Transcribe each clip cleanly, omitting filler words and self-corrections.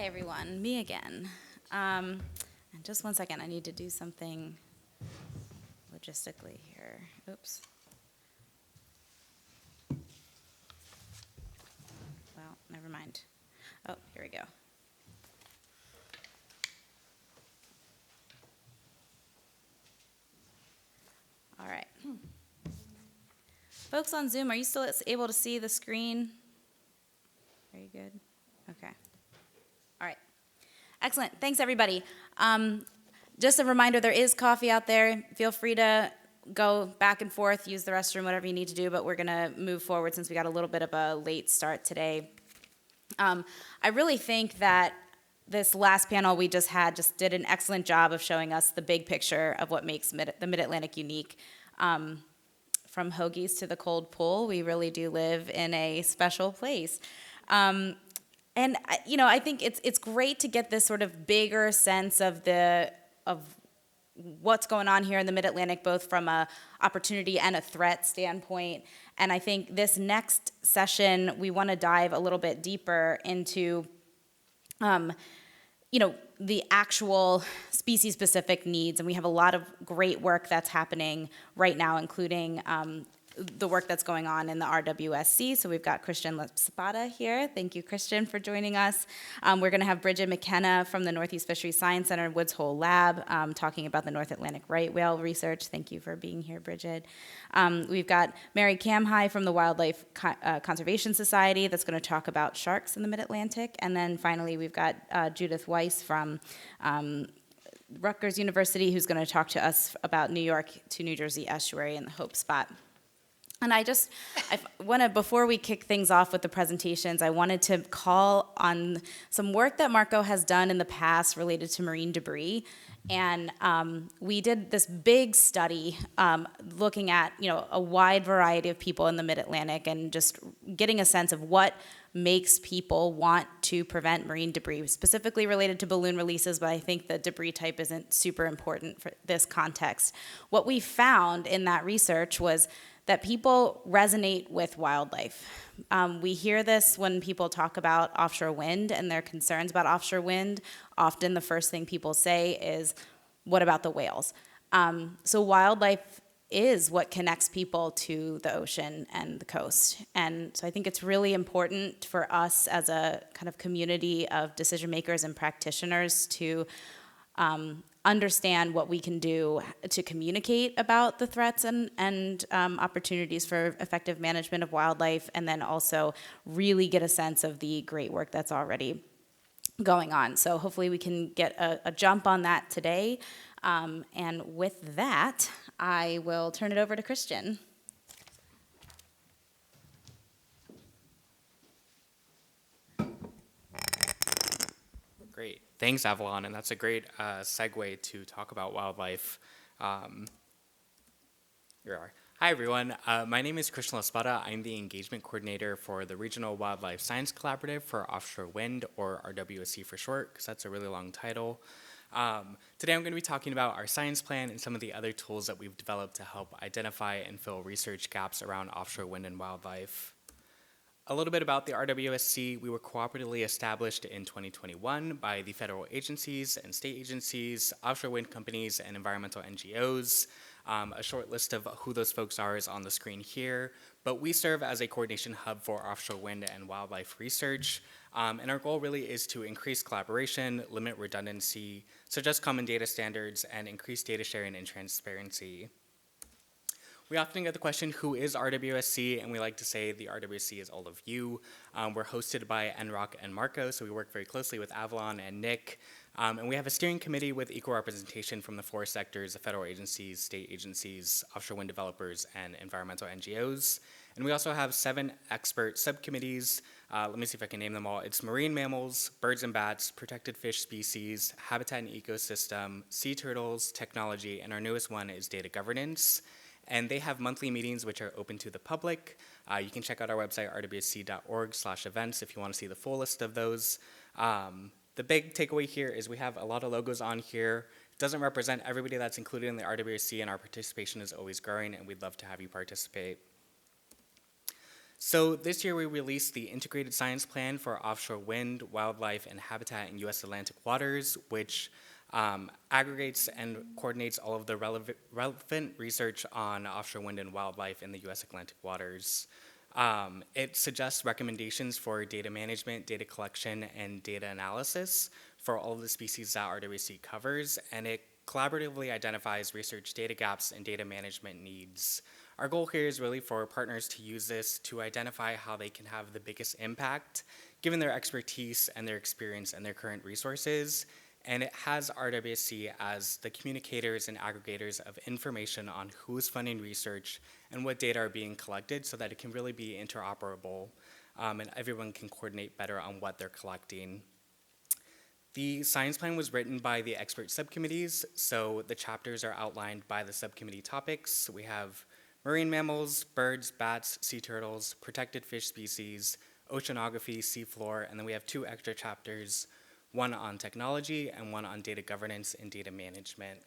Hi, everyone. Me again. And just one second. I need to do something logistically here. Oops. Well, never mind. Oh, here we go. All right. Folks on Zoom, are you still able to see the screen? Are you good? Okay. All right. Excellent. Thanks, everybody. Just a reminder, there is coffee out there. Feel free to go back and forth, use the restroom, whatever you need to do, but we're going to move forward since we got a little bit of a late start today. I really think that this last panel we just had just did an excellent job of showing us the big picture of what makes the Mid-Atlantic unique. From hoagies to the cold pool, we really do live in a special place. And I think it's great to get this sort of bigger sense of what's going on here in the Mid-Atlantic, both from a opportunity and a threat standpoint. And I think this next session, we want to dive a little bit deeper into, the actual species-specific needs. And we have a lot of great work that's happening right now, including the work that's going on in the RWSC. So we've got Christian Laspada here. Thank you, Christian, for joining us. We're going to have Brigid McKenna from the Northeast Fisheries Science Center Woods Hole Lab talking about the North Atlantic right whale research. Thank you for being here, Brigid. We've got Mary Camhi from the Wildlife Conservation Society that's going to talk about sharks in the Mid-Atlantic. And then finally, we've got Judith Weis from Rutgers University, who's going to talk to us about New York to New Jersey estuary and the Hope Spot. And I want to, before we kick things off with the presentations, I wanted to call on some work that Marco has done in the past related to marine debris. And we did this big study looking at, a wide variety of people in the Mid-Atlantic and just getting a sense of what makes people want to prevent marine debris, specifically related to balloon releases, but I think the debris type isn't super important for this context. What we found in that research was that people resonate with wildlife. We hear this when people talk about offshore wind and their concerns about offshore wind. Often the first thing people say is, what about the whales? So wildlife is what connects people to the ocean and the coast. And so I think it's really important for us as a kind of community of decision makers and practitioners to understand what we can do to communicate about the threats and opportunities for effective management of wildlife, and then also really get a sense of the great work that's already going on. So hopefully we can get a jump on that today. And with that, I will turn it over to Christian. Great. Thanks, Avalon, and that's a great segue to talk about wildlife. Here we are. Hi, everyone. My name is Christian Laspada. I'm the engagement coordinator for the Regional Wildlife Science Collaborative for Offshore Wind, or RWSC for short, because that's a really long title. Today I'm going to be talking about our science plan and some of the other tools that we've developed to help identify and fill research gaps around offshore wind and wildlife. A little bit about the RWSC. We were cooperatively established in 2021 by the federal agencies and state agencies, offshore wind companies, and environmental NGOs. A short list of who those folks are is on the screen here, but we serve as a coordination hub for offshore wind and wildlife research. And our goal really is to increase collaboration, limit redundancy, suggest common data standards, and increase data sharing and transparency. We often get the question, who is RWSC? And we like to say the RWSC is all of you. We're hosted by NROC and Marco, so we work very closely with Avalon and Nick. And we have a steering committee with equal representation from the four sectors, the federal agencies, state agencies, offshore wind developers, and environmental NGOs. And we also have 7 expert subcommittees. Let me see if I can name them all. It's marine mammals, birds and bats, protected fish species, habitat and ecosystem, sea turtles, technology, and our newest one is data governance. And they have monthly meetings which are open to the public. You can check out our website, rwsc.org/events, if you want to see the full list of those. The big takeaway here is we have a lot of logos on here. It doesn't represent everybody that's included in the RWSC, and our participation is always growing, and we'd love to have you participate. So this year we released the Integrated Science Plan for Offshore Wind, Wildlife, and Habitat in U.S. Atlantic Waters, which aggregates and coordinates all of the relevant research on offshore wind and wildlife in the U.S. Atlantic waters. It suggests recommendations for data management, data collection, and data analysis for all of the species that RWSC covers, and it collaboratively identifies research data gaps and data management needs. Our goal here is really for partners to use this to identify how they can have the biggest impact, given their expertise and their experience and their current resources. And it has RWSC as the communicators and aggregators of information on who's funding research and what data are being collected so that it can really be interoperable and everyone can coordinate better on what they're collecting. The science plan was written by the expert subcommittees, so the chapters are outlined by the subcommittee topics. We have marine mammals, birds, bats, sea turtles, protected fish species, oceanography, seafloor, and then we have 2 extra chapters, one on technology and one on data governance and data management.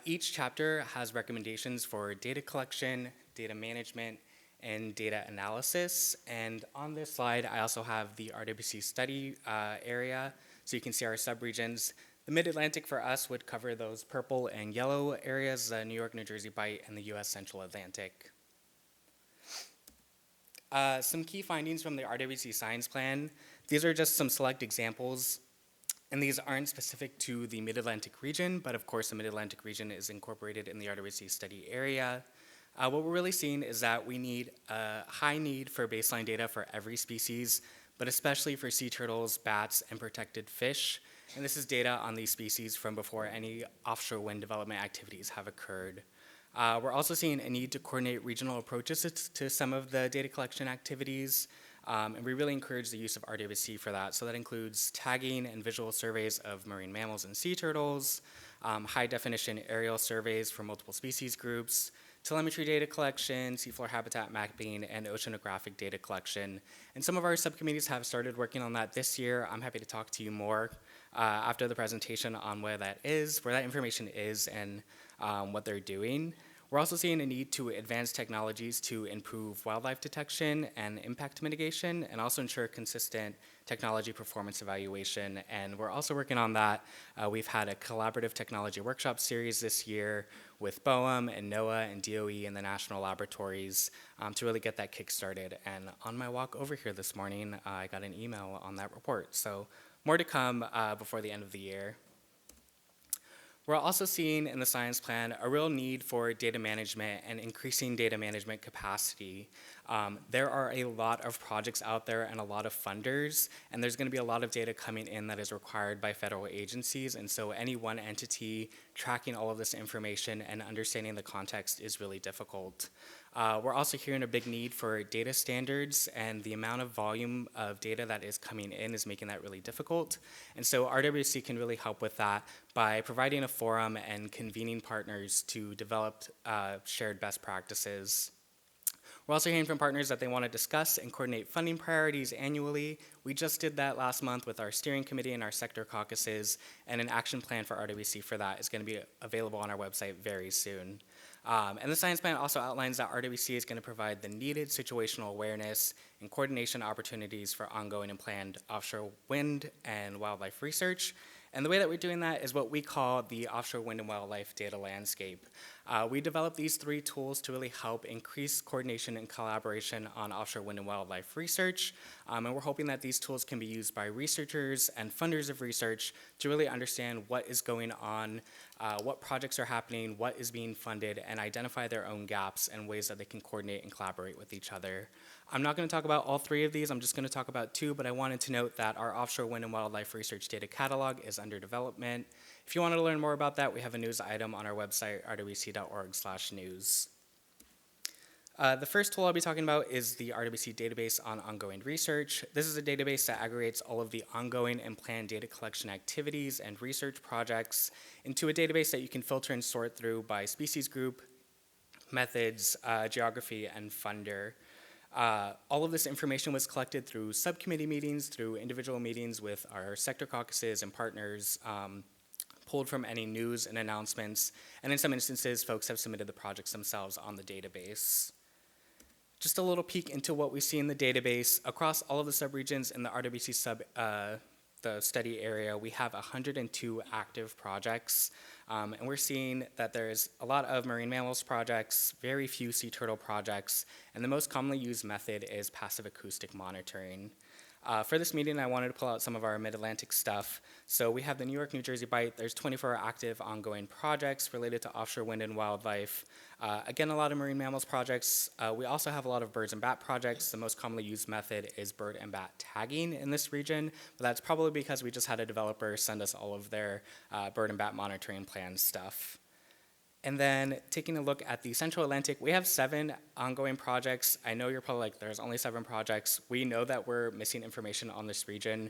Each chapter has recommendations for data collection, data management, and data analysis. And on this slide, I also have the RWC study area, so you can see our subregions. The Mid-Atlantic for us would cover those purple and yellow areas, the New York, New Jersey Bight, and the US Central Atlantic. Some key findings from the RWC Science Plan. These are just some select examples, and these aren't specific to the Mid-Atlantic region, but of course the Mid-Atlantic region is incorporated in the RWC study area. What we're really seeing is that we need a high need for baseline data for every species, but especially for sea turtles, bats, and protected fish. And this is data on these species from before any offshore wind development activities have occurred. We're also seeing a need to coordinate regional approaches to some of the data collection activities, and we really encourage the use of RWSC for that. So that includes tagging and visual surveys of marine mammals and sea turtles, high definition aerial surveys for multiple species groups, telemetry data collection, seafloor habitat mapping, and oceanographic data collection. And some of our subcommittees have started working on that this year. I'm happy to talk to you more after the presentation on where that information is, and what they're doing. We're also seeing a need to advance technologies to improve wildlife detection and impact mitigation, and also ensure consistent technology performance evaluation. And we're also working on that. We've had a collaborative technology workshop series this year with BOEM and NOAA and DOE and the national laboratories to really get that kick-started. And on my walk over here this morning, I got an email on that report. So more to come before the end of the year. We're also seeing in the science plan a real need for data management and increasing data management capacity. There are a lot of projects out there and a lot of funders, and there's going to be a lot of data coming in that is required by federal agencies, and so any one entity tracking all of this information and understanding the context is really difficult. We're also hearing a big need for data standards, and the amount of volume of data that is coming in is making that really difficult. And so RWC can really help with that by providing a forum and convening partners to develop shared best practices. We're also hearing from partners that they want to discuss and coordinate funding priorities annually. We just did that last month with our steering committee and our sector caucuses, and an action plan for RWC for that is going to be available on our website very soon. And the science plan also outlines that RWC is going to provide the needed situational awareness and coordination opportunities for ongoing and planned offshore wind and wildlife research. And the way that we're doing that is what we call the offshore wind and wildlife data landscape. We developed these 3 tools to really help increase coordination and collaboration on offshore wind and wildlife research. And we're hoping that these tools can be used by researchers and funders of research to really understand what is going on, what projects are happening, what is being funded, and identify their own gaps and ways that they can coordinate and collaborate with each other. I'm not going to talk about all 3 of these, I'm just going to talk about 2, but I wanted to note that our offshore wind and wildlife research data catalog is under development. If you want to learn more about that, we have a news item on our website, rwc.org/news. The first tool I'll be talking about is the RWC database on ongoing research. This is a database that aggregates all of the ongoing and planned data collection activities and research projects into a database that you can filter and sort through by species group, methods, geography, and funder. All of this information was collected through subcommittee meetings, through individual meetings with our sector caucuses and partners, pulled from any news and announcements, and in some instances, folks have submitted the projects themselves on the database. Just a little peek into what we see in the database. Across all of the subregions in the RWSC the study area, we have 102 active projects, and we're seeing that there's a lot of marine mammals projects, very few sea turtle projects, and the most commonly used method is passive acoustic monitoring. For this meeting, I wanted to pull out some of our Mid-Atlantic stuff. So we have the New York, New Jersey Bight. There's 24 active ongoing projects related to offshore wind and wildlife. Again, a lot of marine mammals projects. We also have a lot of birds and bat projects. The most commonly used method is bird and bat tagging in this region, but that's probably because we just had a developer send us all of their bird and bat monitoring plan stuff. And then taking a look at the Central Atlantic, we have 7 ongoing projects. I know you're probably like, there's only 7 projects. We know that we're missing information on this region.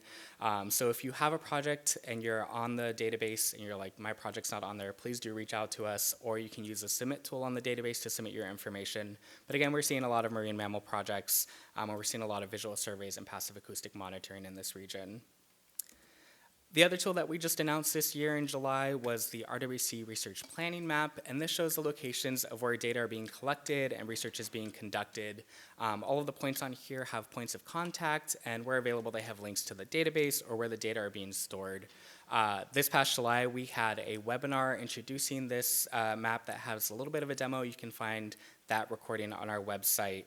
So if you have a project and you're on the database and you're like, my project's not on there, please do reach out to us, or you can use the submit tool on the database to submit your information. But again, we're seeing a lot of marine mammal projects, and we're seeing a lot of visual surveys and passive acoustic monitoring in this region. The other tool that we just announced this year in July was the RWSC Research Planning Map, and this shows the locations of where data are being collected and research is being conducted. All of the points on here have points of contact, and where available they have links to the database or where the data are being stored. This past July, we had a webinar introducing this map that has a little bit of a demo. You can find that recording on our website.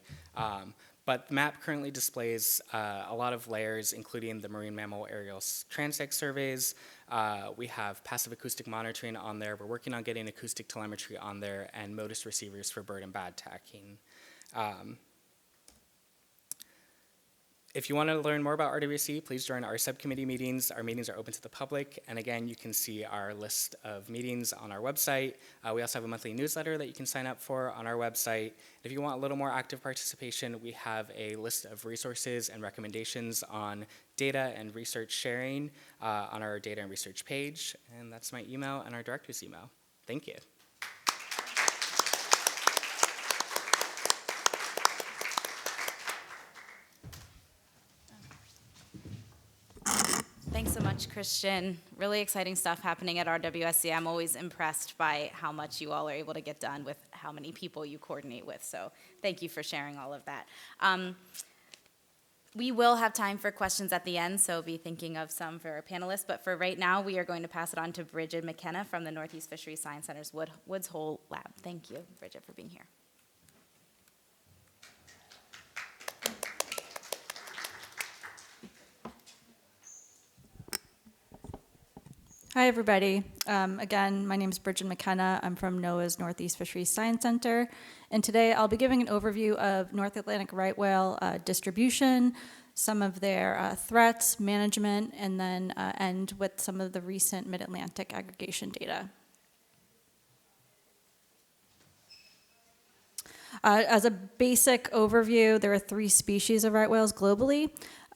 But the map currently displays a lot of layers, including the marine mammal aerial transect surveys. We have passive acoustic monitoring on there. We're working on getting acoustic telemetry on there and MODIS receivers for bird and bat tagging. If you want to learn more about RWSC, please join our subcommittee meetings. Our meetings are open to the public, and again, you can see our list of meetings on our website. We also have a monthly newsletter that you can sign up for on our website. If you want a little more active participation, we have a list of resources and recommendations on data and research sharing on our data and research page, and that's my email and our director's email. Thank you. Thanks so much, Christian. Really exciting stuff happening at RWSC. I'm always impressed by how much you all are able to get done with how many people you coordinate with. So thank you for sharing all of that. We will have time for questions at the end, so be thinking of some for our panelists. But for right now, we are going to pass it on to Brigid McKenna from the Northeast Fisheries Science Center's Woods Hole Lab. Thank you, Brigid, for being here. Hi, everybody. Again, my name is Brigid McKenna. I'm from NOAA's Northeast Fisheries Science Center. And today I'll be giving an overview of North Atlantic right whale distribution, some of their threats, management, and then end with some of the recent Mid-Atlantic aggregation data. As a basic overview, there are 3 species of right whales globally.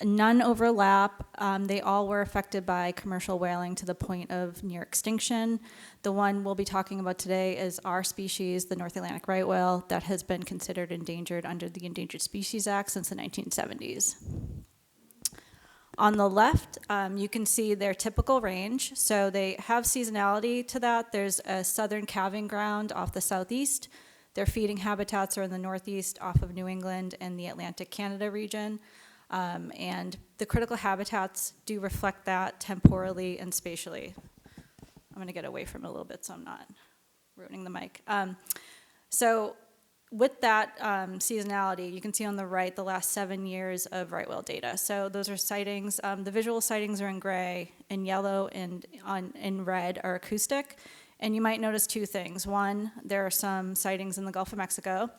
None overlap. They all were affected by commercial whaling to the point of near extinction. The one we'll be talking about today is our species, the North Atlantic right whale, that has been considered endangered under the Endangered Species Act since the 1970s. On the left, you can see their typical range. So they have seasonality to that. There's a southern calving ground off the southeast. Their feeding habitats are in the northeast off of New England and the Atlantic Canada region. And the critical habitats do reflect that temporally and spatially. I'm going to get away from it a little bit so I'm not ruining the mic. So with that seasonality, you can see on the right the last 7 years of right whale data. So those are sightings. The visual sightings are in gray, in yellow, and in red are acoustic. And you might notice 2 things. One, there are some sightings in the Gulf of Mexico.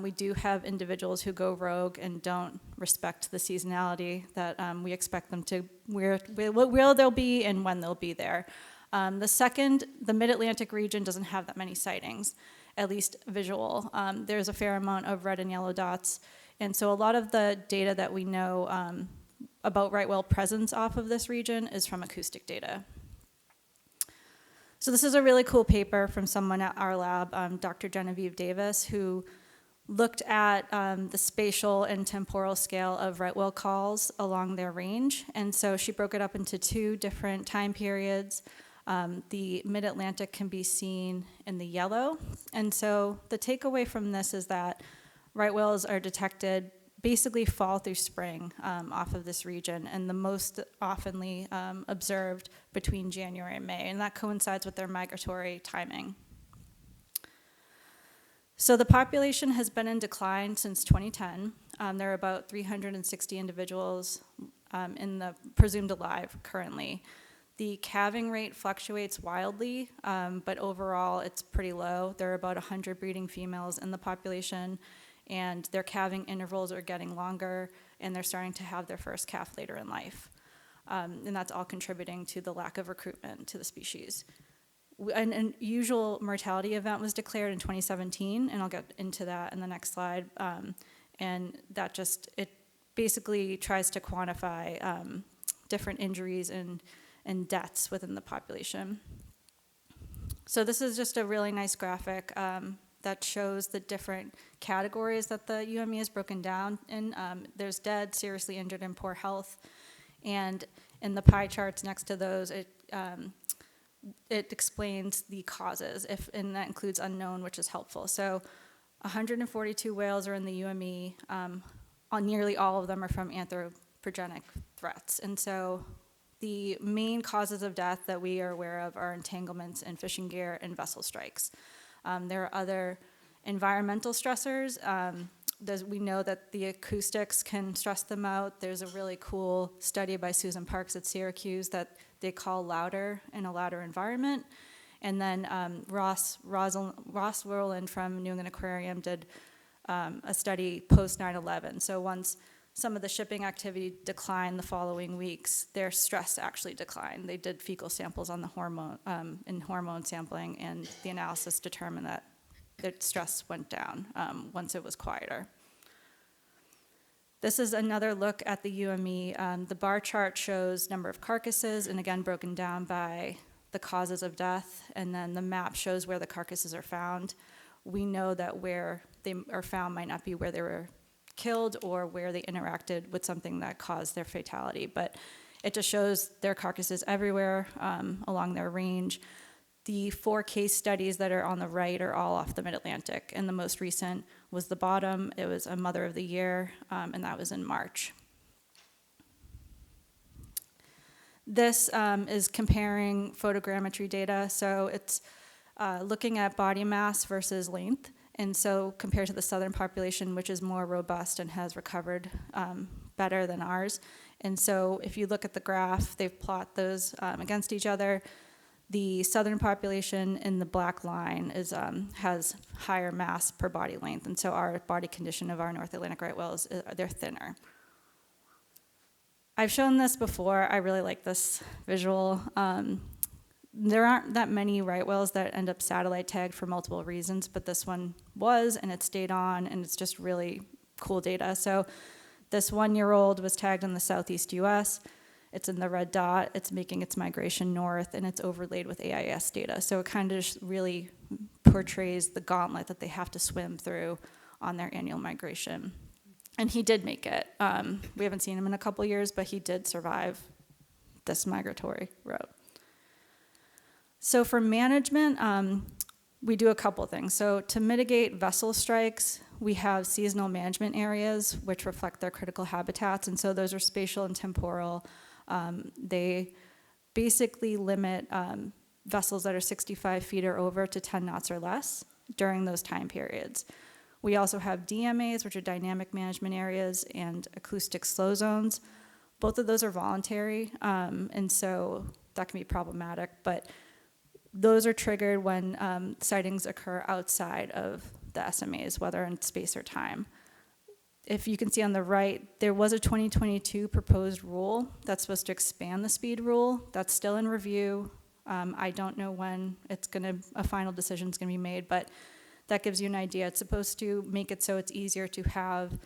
We do have individuals who go rogue and don't respect the seasonality that we expect them to, where they'll be and when they'll be there. The second, the Mid-Atlantic region doesn't have that many sightings, at least visual. There's a fair amount of red and yellow dots. And so a lot of the data that we know about right whale presence off of this region is from acoustic data. So this is a really cool paper from someone at our lab, Dr. Genevieve Davis, who looked at the spatial and temporal scale of right whale calls along their range. And so she broke it up into 2 different time periods. The Mid-Atlantic can be seen in the yellow. And so the takeaway from this is that Right whales are detected basically fall through spring off of this region, and the most oftenly observed between January and May, and that coincides with their migratory timing. So the population has been in decline since 2010. There are about 360 individuals in the presumed alive currently. The calving rate fluctuates wildly, but overall it's pretty low. There are about 100 breeding females in the population, and their calving intervals are getting longer, and they're starting to have their first calf later in life. And that's all contributing to the lack of recruitment to the species. An unusual mortality event was declared in 2017, and I'll get into that in the next slide. And that it basically tries to quantify different injuries and deaths within the population. So this is just a really nice graphic that shows the different categories that the UME is broken down in. There's dead, seriously injured, and poor health. And in the pie charts next to those, it explains the causes, and that includes unknown, which is helpful. So 142 whales are in the UME. Nearly all of them are from anthropogenic threats. And so the main causes of death that we are aware of are entanglements in fishing gear and vessel strikes. There are other environmental stressors. We know that the acoustics can stress them out. There's a really cool study by Susan Parks at Syracuse that they call louder in a louder environment. And then Ross Rowland from New England Aquarium did a study post 9/11. So once some of the shipping activity declined the following weeks, their stress actually declined. They did fecal samples on the hormone sampling, and the analysis determined that their stress went down once it was quieter. This is another look at the UME. The bar chart shows number of carcasses, and again broken down by the causes of death, and then the map shows where the carcasses are found. We know that where they are found might not be where they were killed or where they interacted with something that caused their fatality, but it just shows their carcasses everywhere along their range. The 4 case studies that are on the right are all off the mid-Atlantic, and the most recent was the bottom. It was a Mother of the Year, and that was in March. This is comparing photogrammetry data, so it's looking at body mass versus length. And so compared to the southern population, which is more robust and has recovered better than ours. And so if you look at the graph, they've plot those against each other. The southern population in the black line has higher mass per body length. And so our body condition of our North Atlantic right whales, they're thinner. I've shown this before. I really like this visual. There aren't that many right whales that end up satellite tagged for multiple reasons, but this one was, and it stayed on, and it's just really cool data. So this 1-year-old was tagged in the southeast US. It's in the red dot. It's making its migration north, and it's overlaid with AIS data. So it kind of just really portrays the gauntlet that they have to swim through on their annual migration. And he did make it. We haven't seen him in a couple years, but he did survive this migratory route. So for management, we do a couple things. So to mitigate vessel strikes, we have seasonal management areas which reflect their critical habitats, and so those are spatial and temporal. They basically limit vessels that are 65 feet or over to 10 knots or less during those time periods. We also have DMAs, which are dynamic management areas, and acoustic slow zones. Both of those are voluntary, and so that can be problematic, but those are triggered when sightings occur outside of the SMAs, whether in space or time. If you can see on the right, there was a 2022 proposed rule that's supposed to expand the speed rule. That's still in review. I don't know when a final decision is going to be made, but that gives you an idea. It's supposed to make it so it's easier to have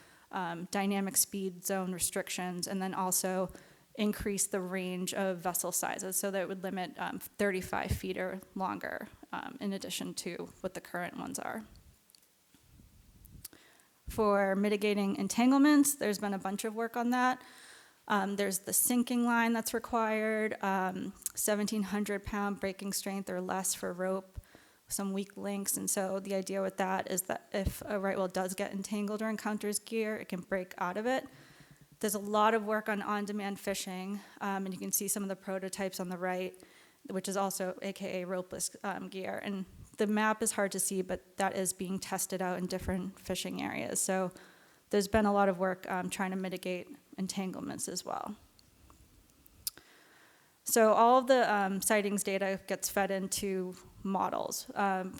dynamic speed zone restrictions, and then also increase the range of vessel sizes so that it would limit 35 feet or longer in addition to what the current ones are. For mitigating entanglements, there's been a bunch of work on that. There's the sinking line that's required, 1,700 pound breaking strength or less for rope. some weak links, and so the idea with that is that if a right whale does get entangled or encounters gear, it can break out of it. There's a lot of work on on-demand fishing, and you can see some of the prototypes on the right, which is also AKA ropeless gear. And the map is hard to see, but that is being tested out in different fishing areas. So there's been a lot of work trying to mitigate entanglements as well. So all of the sightings data gets fed into models.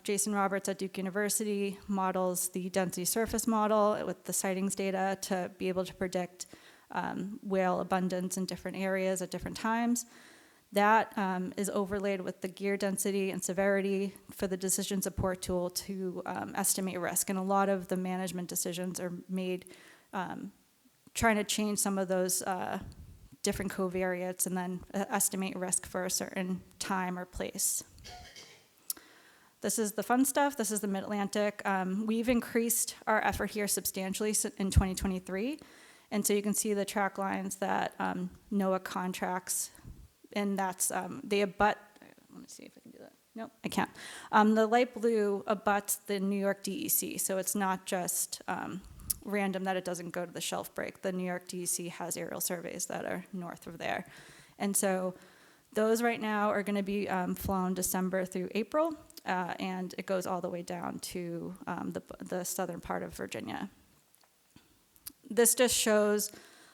Jason Roberts at Duke University models the density surface model with the sightings data to be able to predict whale abundance in different areas at different times. That is overlaid with the gear density and severity for the decision support tool to estimate risk. And a lot of the management decisions are made trying to change some of those different covariates and then estimate risk for a certain time or place. This is the fun stuff. This is the Mid-Atlantic. We've increased our effort here substantially in 2023. And so you can see the track lines that NOAA contracts, and that's, they abut, let me see if I can do that. Nope, I can't. The light blue abuts the New York DEC, so it's not just random that it doesn't go to the shelf break. The New York DEC has aerial surveys that are north of there. And so those right now are gonna be flown December through April, and it goes all the way down to the southern part of Virginia. This just shows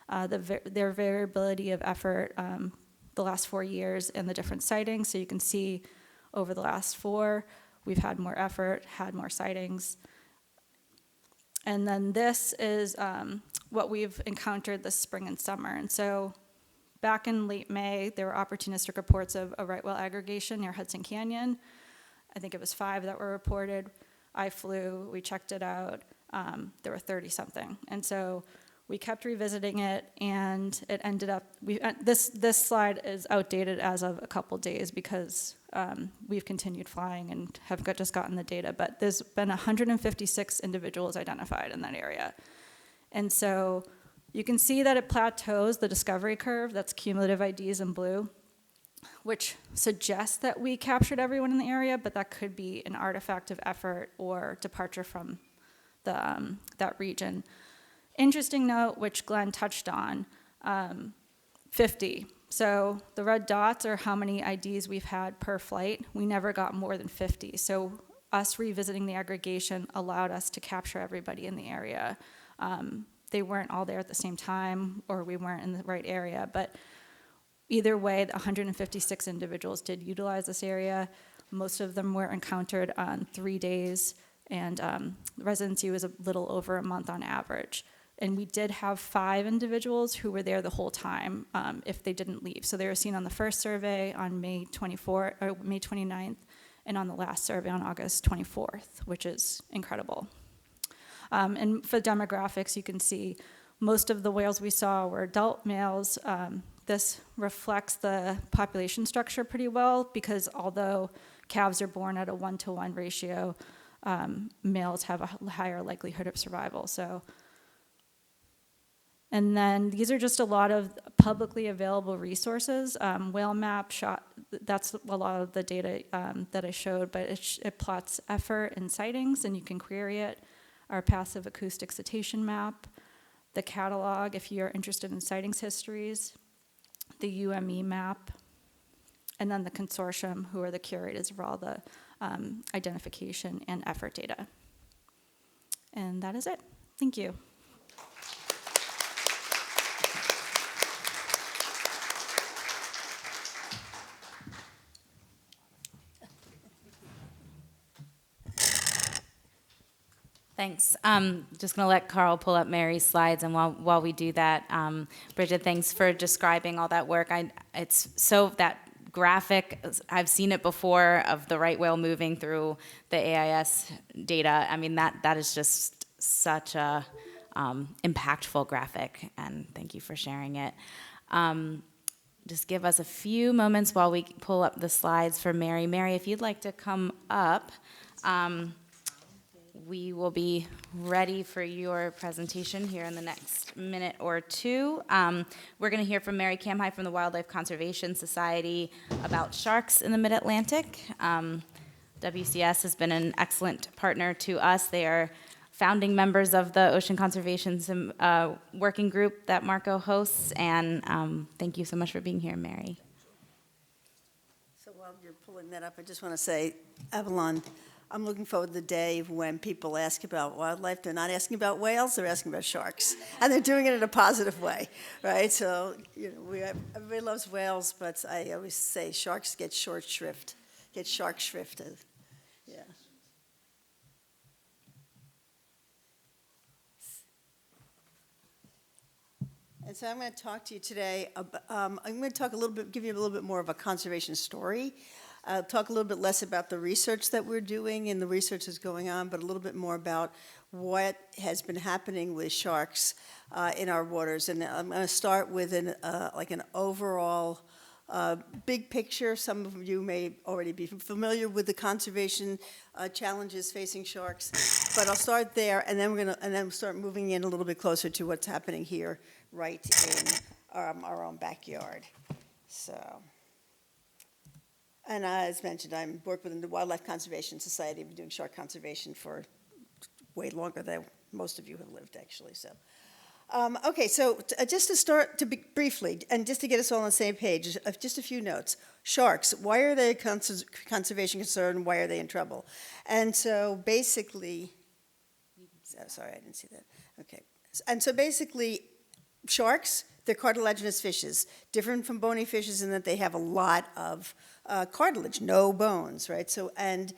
their variability of effort the last 4 years and the different sightings. So you can see over the last 4, we've had more effort, had more sightings. And then this is what we've encountered this spring and summer. And so back in late May, there were opportunistic reports of a right whale aggregation near Hudson Canyon. I think it was 5 that were reported. I flew, we checked it out. There were 30-something. And so we kept revisiting it, and it ended up, this slide is outdated as of a couple days because we've continued flying and have just gotten the data, but there's been 156 individuals identified in that area. And so you can see that it plateaus the discovery curve, that's cumulative IDs in blue, which suggests that we captured everyone in the area, but that could be an artifact of effort or departure from that region. Interesting note, which Glenn touched on, 50. So the red dots are how many IDs we've had per flight. We never got more than 50. So us revisiting the aggregation allowed us to capture everybody in the area. They weren't all there at the same time, or we weren't in the right area, but either way, the 156 individuals did utilize this area. Most of them were encountered on 3 days, and residency was a little over a month on average. And we did have 5 individuals who were there the whole time if they didn't leave. So they were seen on the first survey on May 29th, and on the last survey on August 24th, which is incredible. And for demographics, you can see most of the whales we saw were adult males. This reflects the population structure pretty well, because although calves are born at a 1-to-1 ratio, males have a higher likelihood of survival. So, and then these are just a lot of publicly available resources. Whale map that's a lot of the data that I showed, but it plots effort and sightings, and you can query it. Our passive acoustic cetacean map, the catalog if you're interested in sightings histories, the UME map, and then the consortium, who are the curators of all the identification and effort data. And that is it. Thank you. Thanks. Just going to let Carl pull up Mary's slides, and while we do that, Brigid, thanks for describing all that work. It's so that graphic, I've seen it before, of the right whale moving through the AIS data. I mean, that is just such a impactful graphic, and thank you for sharing it. Just give us a few moments while we pull up the slides for Mary. Mary, if you'd like to come up. We will be ready for your presentation here in the next minute or two. We're going to hear from Mary Camhi from the Wildlife Conservation Society about sharks in the Mid-Atlantic. WCS has been an excellent partner to us. They are founding members of the Ocean Conservation Working Group that Marco hosts, and thank you so much for being here, Mary. So while you're pulling that up, I just want to say, Avalon, I'm looking forward to the day when people ask about wildlife. They're not asking about whales, they're asking about sharks. And they're doing it in a positive way, right? So, everybody loves whales, but I always say sharks get shark shrifted. Yeah. And so I'm going to talk to you today about, I'm going to talk a little bit, give you a little bit more of a conservation story. Talk a little bit less about the research that we're doing and the research that's going on, but a little bit more about what has been happening with sharks in our waters. And I'm going to start with an overall big picture. Some of you may already be familiar with the conservation challenges facing sharks, but I'll start there, and then start moving in a little bit closer to what's happening here, right in our own backyard. So. And as mentioned, I'm working with the Wildlife Conservation Society. I've been doing shark conservation for way longer than most of you have lived, actually. So, okay, so just to start briefly, and just to get us all on the same page, just a few notes. Sharks, why are they a conservation concern? Why are they in trouble? And so basically, sorry, I didn't see that. Okay, and so basically, sharks, they're cartilaginous fishes, different from bony fishes in that they have a lot of cartilage, no bones, right? So, and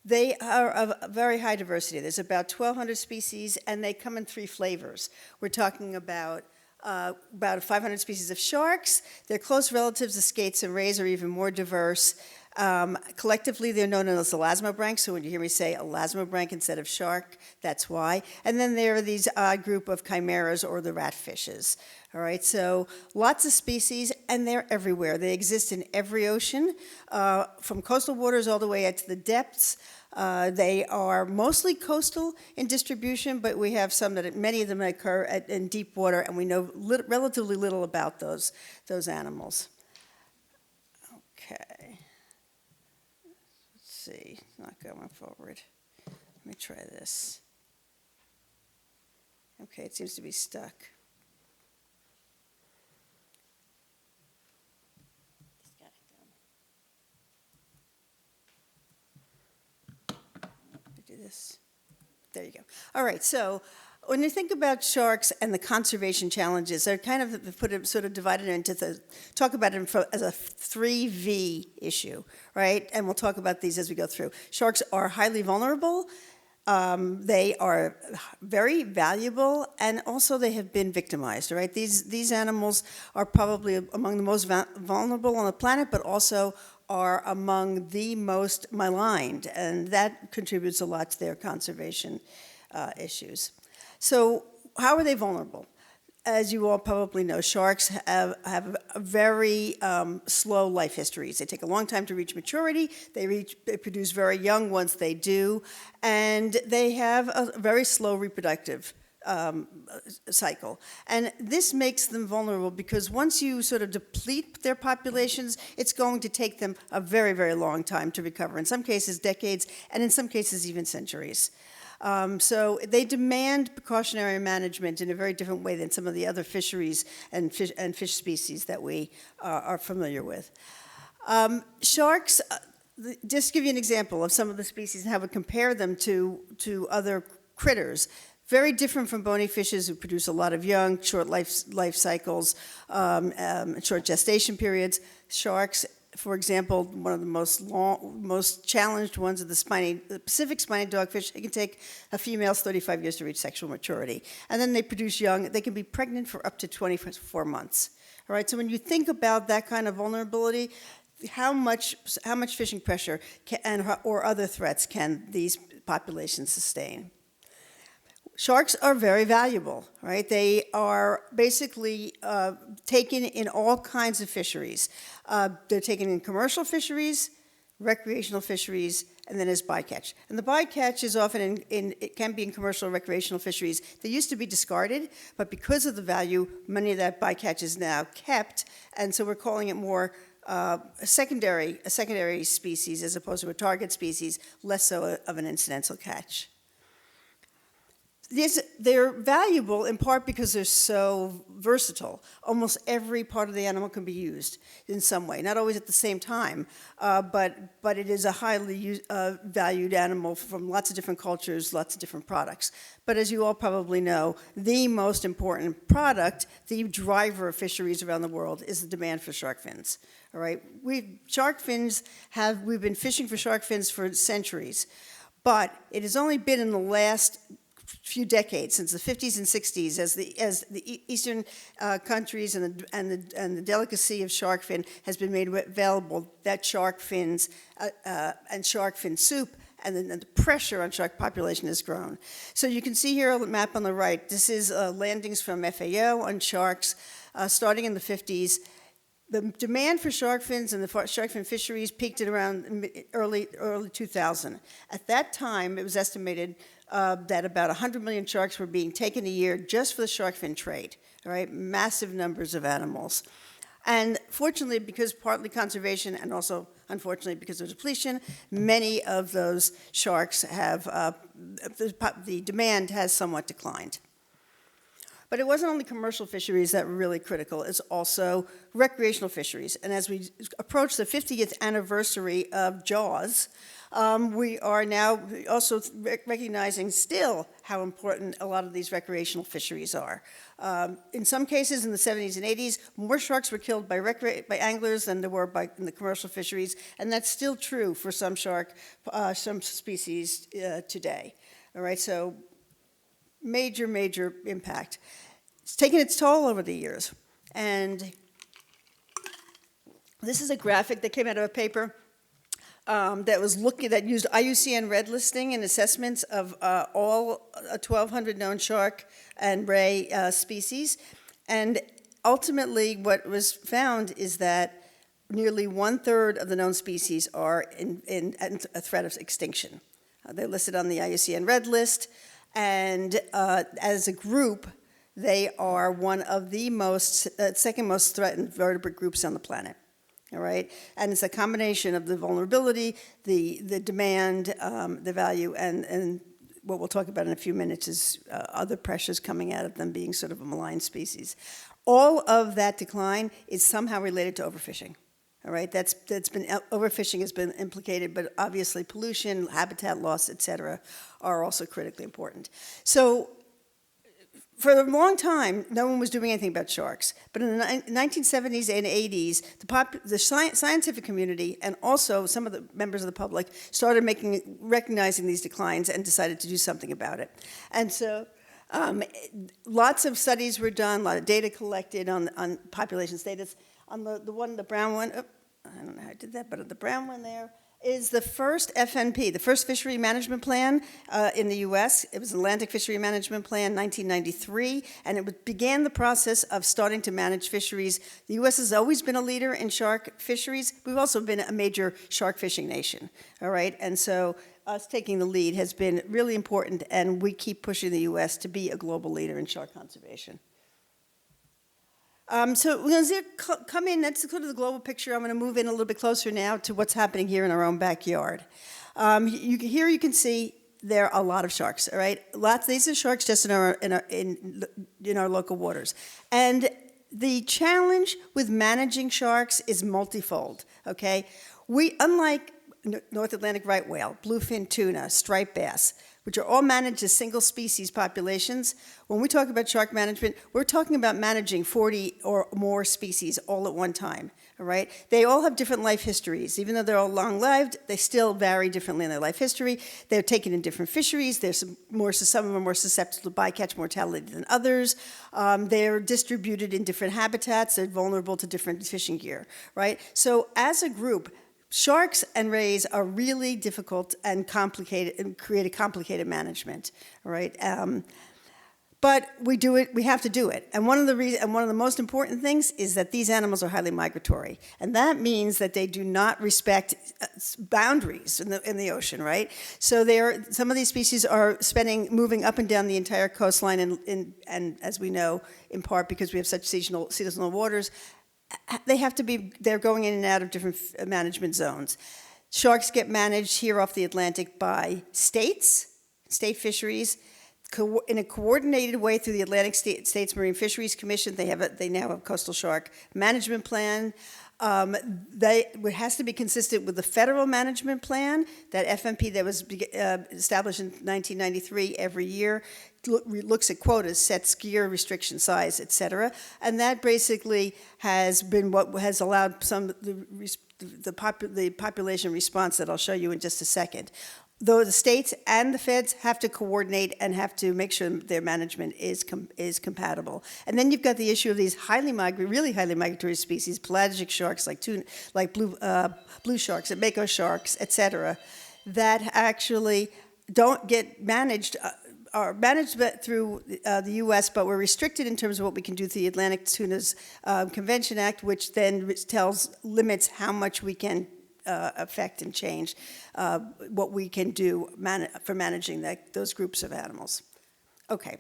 they are of very high diversity. There's about 1,200 species, and they come in 3 flavors. We're talking about 500 species of sharks. Their close relatives, the skates and rays, are even more diverse. Collectively, they're known as elasmobranchs, so when you hear me say elasmobranch instead of shark, that's why. And then there are these odd group of chimeras, or the ratfishes. All right, so lots of species, and they're everywhere. They exist in every ocean, from coastal waters all the way out to the depths. They are mostly coastal in distribution, but we have many of them occur in deep water, and we know relatively little about those animals. Okay. Let's see, not going forward. Let me try this. Okay, it seems to be stuck. This. There you go. All right, so when you think about sharks and the conservation challenges, they're kind of sort of divided into talk about them as a 3V issue, right? And we'll talk about these as we go through. Sharks are highly vulnerable. They are very valuable, and also they have been victimized, right? These animals are probably among the most vulnerable on the planet, but also are among the most maligned, and that contributes a lot to their conservation issues. So how are they vulnerable? As you all probably know, sharks have a very slow life histories. They take a long time to reach maturity. They produce very young once they do, and they have a very slow reproductive cycle. And this makes them vulnerable because once you sort of deplete their populations, it's going to take them a very, very long time to recover. In some cases, decades, and in some cases, even centuries. So they demand precautionary management in a very different way than some of the other fisheries and fish species that we are familiar with. Sharks, just to give you an example of some of the species and how we compare them to other critters. Very different from bony fishes who produce a lot of young, short life cycles, short gestation periods. Sharks, for example, one of the most challenged ones are the Pacific spiny dogfish. It can take a female's 35 years to reach sexual maturity. And then they produce young. They can be pregnant for up to 24 months. All right, so when you think about that kind of vulnerability, how much fishing pressure or other threats can these populations sustain? Sharks are very valuable, right? They are basically taken in all kinds of fisheries. They're taken in commercial fisheries, recreational fisheries, and then as bycatch. And the bycatch is often it can be in commercial or recreational fisheries. They used to be discarded, but because of the value, many of that bycatch is now kept, and so we're calling it more a secondary species as opposed to a target species, less so of an incidental catch. They're valuable in part because they're so versatile. Almost every part of the animal can be used in some way, not always at the same time, but it is a highly valued animal from lots of different cultures, lots of different products. But as you all probably know, the most important product, the driver of fisheries around the world, is the demand for shark fins. All right, we've been fishing for shark fins for centuries, but it has only been in the last few decades, since the 50s and 60s, as the eastern countries and the delicacy of shark fin has been made available, that shark fins and shark fin soup and then the pressure on shark population has grown. So you can see here a map on the right. This is landings from FAO on sharks starting in the 50s. The demand for shark fins and the shark fin fisheries peaked at around early 2000. At that time, it was estimated that about 100 million sharks were being taken a year just for the shark fin trade, all right? Massive numbers of animals. And fortunately, because partly conservation and also, unfortunately, because of depletion, many of those sharks have, the demand has somewhat declined. But it wasn't only commercial fisheries that were really critical, it's also recreational fisheries. And as we approach the 50th anniversary of Jaws, we are now also recognizing still how important a lot of these recreational fisheries are. In some cases in the 70s and 80s, more sharks were killed by anglers than there were in the commercial fisheries, and that's still true for some species today. All right, so major impact. It's taken its toll over the years. And this is a graphic that came out of a paper that used IUCN red listing and assessments of all 1,200 known shark and ray species. And ultimately, what was found is that nearly 1/3 of the known species are in a threat of extinction. They're listed on the IUCN red list, and as a group, they are one of the second most threatened vertebrate groups on the planet. All right, and it's a combination of the vulnerability, the demand, the value, and what we'll talk about in a few minutes is other pressures coming out of them being sort of a malign species. All of that decline is somehow related to overfishing. All right, overfishing has been implicated, but obviously pollution, habitat loss, et cetera, are also critically important. So for a long time, no one was doing anything about sharks. But in the 1970s and 80s, the scientific community and also some of the members of the public started recognizing these declines and decided to do something about it. And so lots of studies were done, a lot of data collected on population status. On the brown one, I don't know how I did that, but the brown one there is the first FNP, the first fishery management plan in the U.S. It was Atlantic Fishery Management Plan, 1993, and it began the process of starting to manage fisheries. The U.S. has always been a leader in shark fisheries. We've also been a major shark fishing nation, all right? And so us taking the lead has been really important, and we keep pushing the U.S. to be a global leader in shark conservation. So we're going to come in, that's sort of the global picture. I'm going to move in a little bit closer now to what's happening here in our own backyard. Here you can see there are a lot of sharks, all right? These are sharks just in our local waters. And the challenge with managing sharks is multifold, okay? Unlike North Atlantic right whale, bluefin tuna, striped bass, which are all managed as single species populations. When we talk about shark management, we're talking about managing 40 or more species all at one time, all right? They all have different life histories. Even though they're all long-lived, they still vary differently in their life history. They're taken in different fisheries. Some of them are more susceptible to bycatch mortality than others. They're distributed in different habitats. They're vulnerable to different fishing gear, right? So as a group, sharks and rays are really difficult and complicated and create a complicated management, all right? But we do it, we have to do it. And one of the most important things is that these animals are highly migratory. And that means that they do not respect boundaries in the ocean, right? So some of these species are moving up and down the entire coastline and as we know, in part because we have such seasonal waters, they have to be, they're going in and out of different management zones. Sharks get managed here off the Atlantic by states, state fisheries, in a coordinated way through the Atlantic States Marine Fisheries Commission. They now have a coastal shark management plan. It has to be consistent with the federal management plan, that FMP that was established in 1993 every year, looks at quotas, sets gear, restriction size, et cetera. And that basically has been what has allowed some of the population response that I'll show you in just a second. Though the states and the feds have to coordinate and have to make sure their management is compatible. And then you've got the issue of these really highly migratory species, pelagic sharks like blue sharks and mako sharks, et cetera, that actually don't get managed, are managed through the U.S., but we're restricted in terms of what we can do through the Atlantic Tunas Convention Act, which then limits how much we can affect and change what we can do for managing those groups of animals. Okay,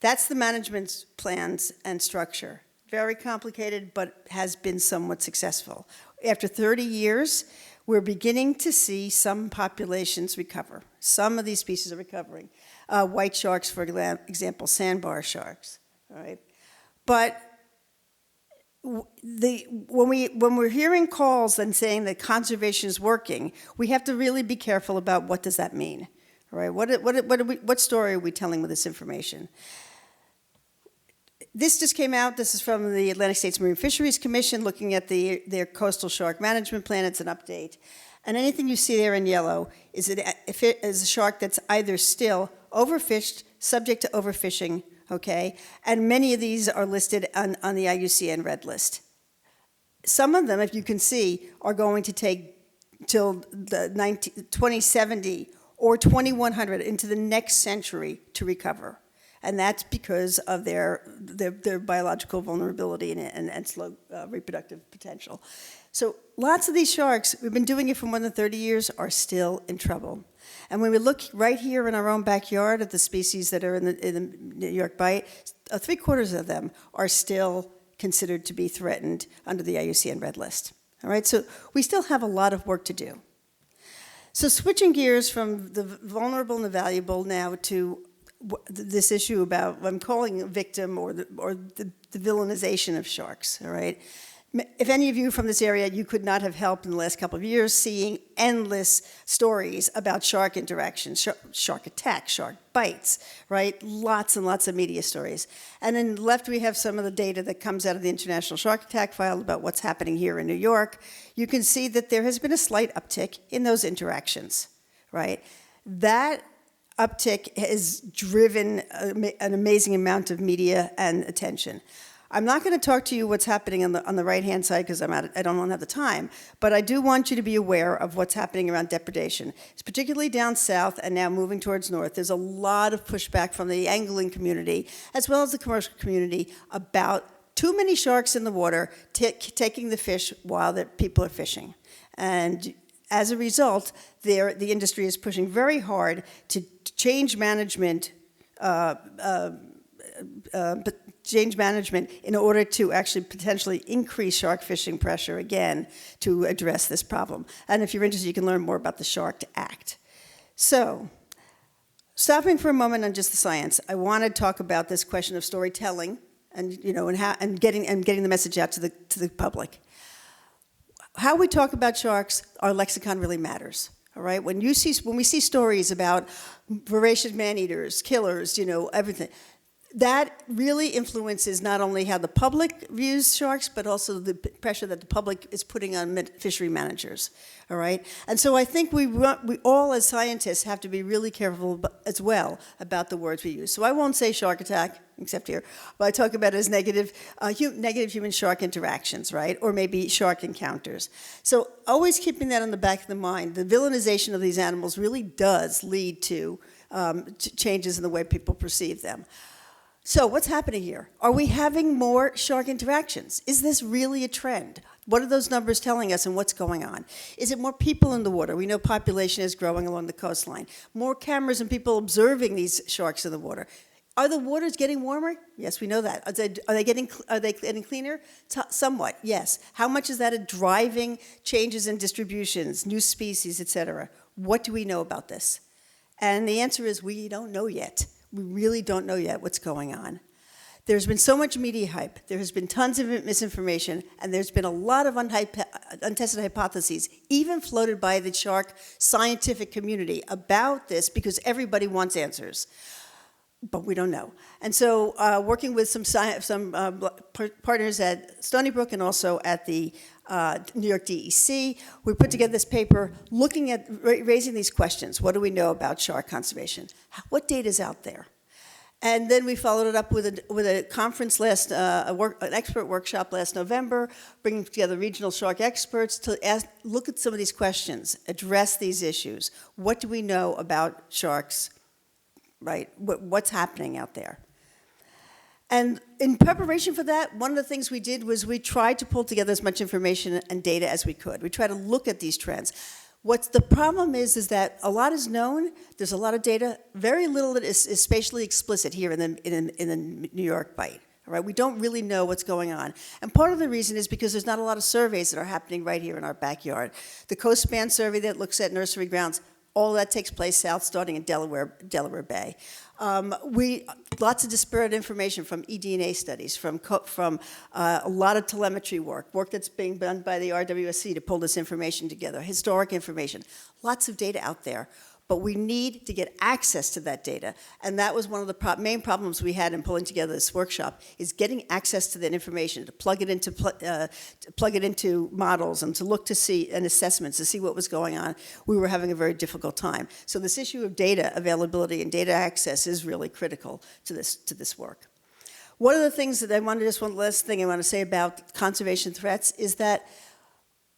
that's the management plans and structure. Very complicated, but has been somewhat successful. After 30 years, we're beginning to see some populations recover. Some of these species are recovering. White sharks, for example, sandbar sharks, all right? But when we're hearing calls and saying that conservation is working, we have to really be careful about what does that mean, right? What story are we telling with this information? This just came out. This is from the Atlantic States Marine Fisheries Commission looking at their coastal shark management plan. It's an update. And anything you see there in yellow is a shark that's either still overfished, subject to overfishing, okay? And many of these are listed on the IUCN Red List. Some of them, if you can see, are going to take till the 2070 or 2100 into the next century to recover. And that's because of their biological vulnerability and slow reproductive potential. So lots of these sharks, we've been doing it for more than 30 years, are still in trouble. And when we look right here in our own backyard at the species that are in the New York Bight, 3/4 of them are still considered to be threatened under the IUCN Red List. All right, so we still have a lot of work to do. So switching gears from the vulnerable and the valuable now to this issue about what I'm calling a victim or the villainization of sharks, all right? If any of you from this area, you could not have helped in the last couple of years seeing endless stories about shark interactions, shark attacks, shark bites, right? Lots and lots of media stories. And then left we have some of the data that comes out of the International Shark Attack File about what's happening here in New York. You can see that there has been a slight uptick in those interactions, right? That uptick has driven an amazing amount of media and attention. I'm not going to talk to you what's happening on the right-hand side because I don't have the time, but I do want you to be aware of what's happening around depredation. It's particularly down south and now moving towards north. There's a lot of pushback from the angling community as well as the commercial community about too many sharks in the water taking the fish while the people are fishing. And as a result, the industry is pushing very hard to change management in order to actually potentially increase shark fishing pressure again to address this problem. And if you're interested, you can learn more about the Shark Act. So, stopping for a moment on just the science, I want to talk about this question of storytelling and getting the message out to the public. How we talk about sharks, our lexicon really matters. All right, when we see stories about voracious man-eaters, killers, everything, that really influences not only how the public views sharks, but also the pressure that the public is putting on fishery managers, all right? And so I think we all as scientists have to be really careful as well about the words we use. So I won't say shark attack, except here, but I talk about it as negative human-shark interactions, right? Or maybe shark encounters. So always keeping that in the back of the mind, the villainization of these animals really does lead to changes in the way people perceive them. So what's happening here? Are we having more shark interactions? Is this really a trend? What are those numbers telling us and what's going on? Is it more people in the water? We know population is growing along the coastline. More cameras and people observing these sharks in the water. Are the waters getting warmer? Yes, we know that. Are they getting cleaner? Somewhat, yes. How much is that driving changes in distributions, new species, et cetera? What do we know about this? And the answer is we don't know yet. We really don't know yet what's going on. There's been so much media hype, there has been tons of misinformation, and there's been a lot of untested hypotheses, even floated by the shark scientific community about this, because everybody wants answers. But we don't know. And so working with some partners at Stony Brook and also at the New York DEC, we put together this paper looking at raising these questions. What do we know about shark conservation? What data is out there? And then we followed it up with a conference an expert workshop last November, bringing together regional shark experts to look at some of these questions, address these issues. What do we know about sharks, right? What's happening out there? And in preparation for that, one of the things we did was we tried to pull together as much information and data as we could. We tried to look at these trends. What's the problem is that a lot is known, there's a lot of data, very little that is spatially explicit here in the New York bite. All right? We don't really know what's going on. And part of the reason is because there's not a lot of surveys that are happening right here in our backyard. The Coast Span survey that looks at nursery grounds, all that takes place south, starting in Delaware Bay. Lots of disparate information from eDNA studies, from a lot of telemetry work that's being done by the RWSC to pull this information together, historic information, lots of data out there. But we need to get access to that data. And that was one of the main problems we had in pulling together this workshop, is getting access to that information, to plug it into models and to look to see, and assessments, to see what was going on. We were having a very difficult time. So this issue of data availability and data access is really critical to this work. One of the things that one last thing I want to say about conservation threats is that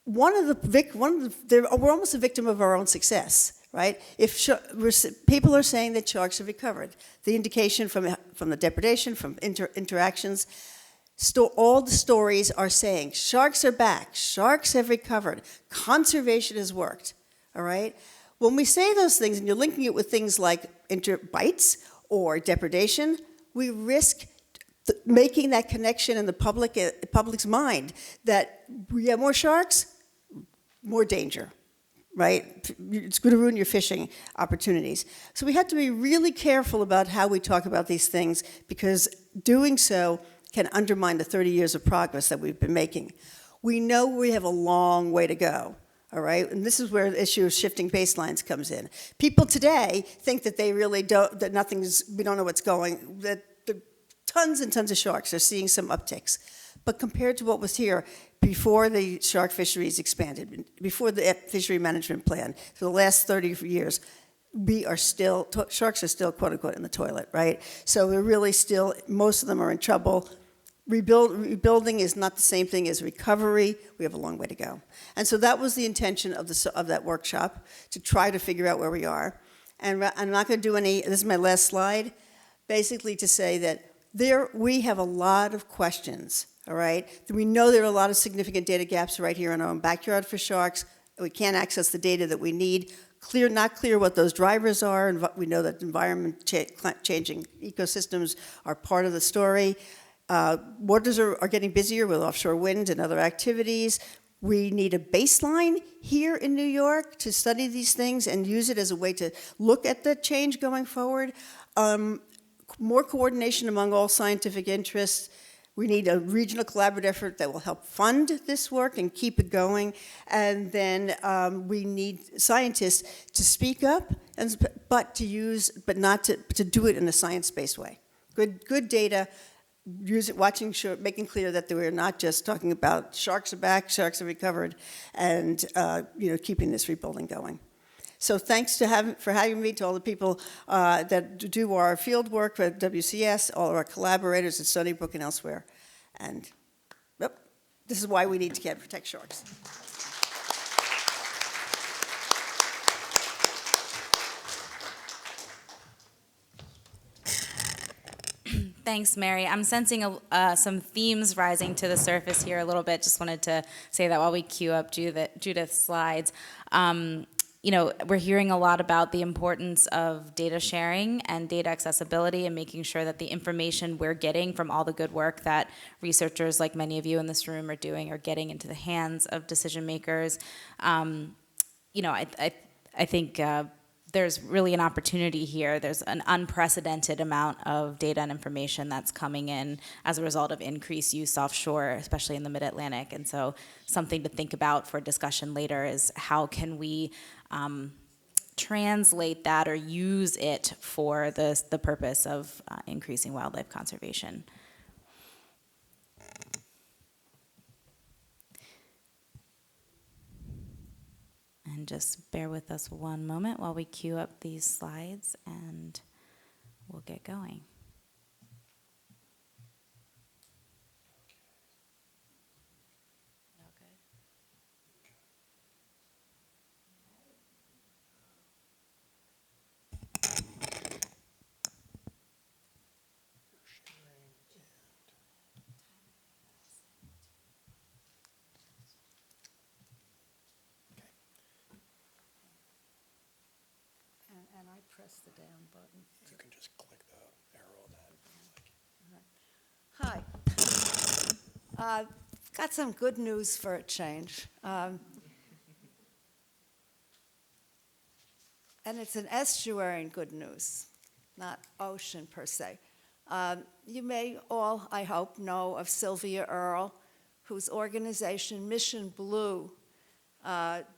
we're almost a victim of our own success. Right? People are saying that sharks have recovered. The indication from the depredation, from interactions, all the stories are saying sharks are back, sharks have recovered, conservation has worked. All right? When we say those things, and you're linking it with things like bites or depredation, we risk making that connection in the public's mind that we have more sharks, more danger. Right? It's going to ruin your fishing opportunities. So we have to be really careful about how we talk about these things, because doing so can undermine the 30 years of progress that we've been making. We know we have a long way to go, all right? And this is where the issue of shifting baselines comes in. People today think that they really don't, we don't know what's going, that tons and tons of sharks are seeing some upticks. But compared to what was here before the shark fisheries expanded, before the fishery management plan, for the last 30 years, sharks are still, quote unquote, in the toilet, right? So we're really still, most of them are in trouble. Rebuilding is not the same thing as recovery. We have a long way to go. And so that was the intention of that workshop, to try to figure out where we are. And I'm not going to do this is my last slide, basically to say that we have a lot of questions. All right? We know there are a lot of significant data gaps right here in our own backyard for sharks. We can't access the data that we need. Not clear what those drivers are, and we know that environment changing ecosystems are part of the story. Waters are getting busier with offshore wind and other activities. We need a baseline here in New York to study these things and use it as a way to look at the change going forward. More coordination among all scientific interests. We need a regional collaborative effort that will help fund this work and keep it going. And then we need scientists to speak up, but not to do it in a science-based way. Good data, making clear that we're not just talking about sharks are back, sharks are recovered, and keeping this rebuilding going. So thanks for having me, to all the people that do our field work at WCS, all of our collaborators at Stony Brook and elsewhere. And this is why we need to protect sharks. Thanks, Mary. I'm sensing some themes rising to the surface here a little bit. Just wanted to say that while we queue up Judith's slides. we're hearing a lot about the importance of data sharing and data accessibility and making sure that the information we're getting from all the good work that researchers like many of you in this room are doing are getting into the hands of decision makers. I think there's really an opportunity here. There's an unprecedented amount of data and information that's coming in as a result of increased use offshore, especially in the mid-Atlantic. And so something to think about for discussion later is how can we translate that or use it for the purpose of increasing wildlife conservation. And just bear with us one moment while we queue up these slides and we'll get going. And I press the down button. You can just click the arrow then. Hi. Got some good news for a change. And it's an estuary good news, not ocean per se. You may all, I hope, know of Sylvia Earle, whose organization Mission Blue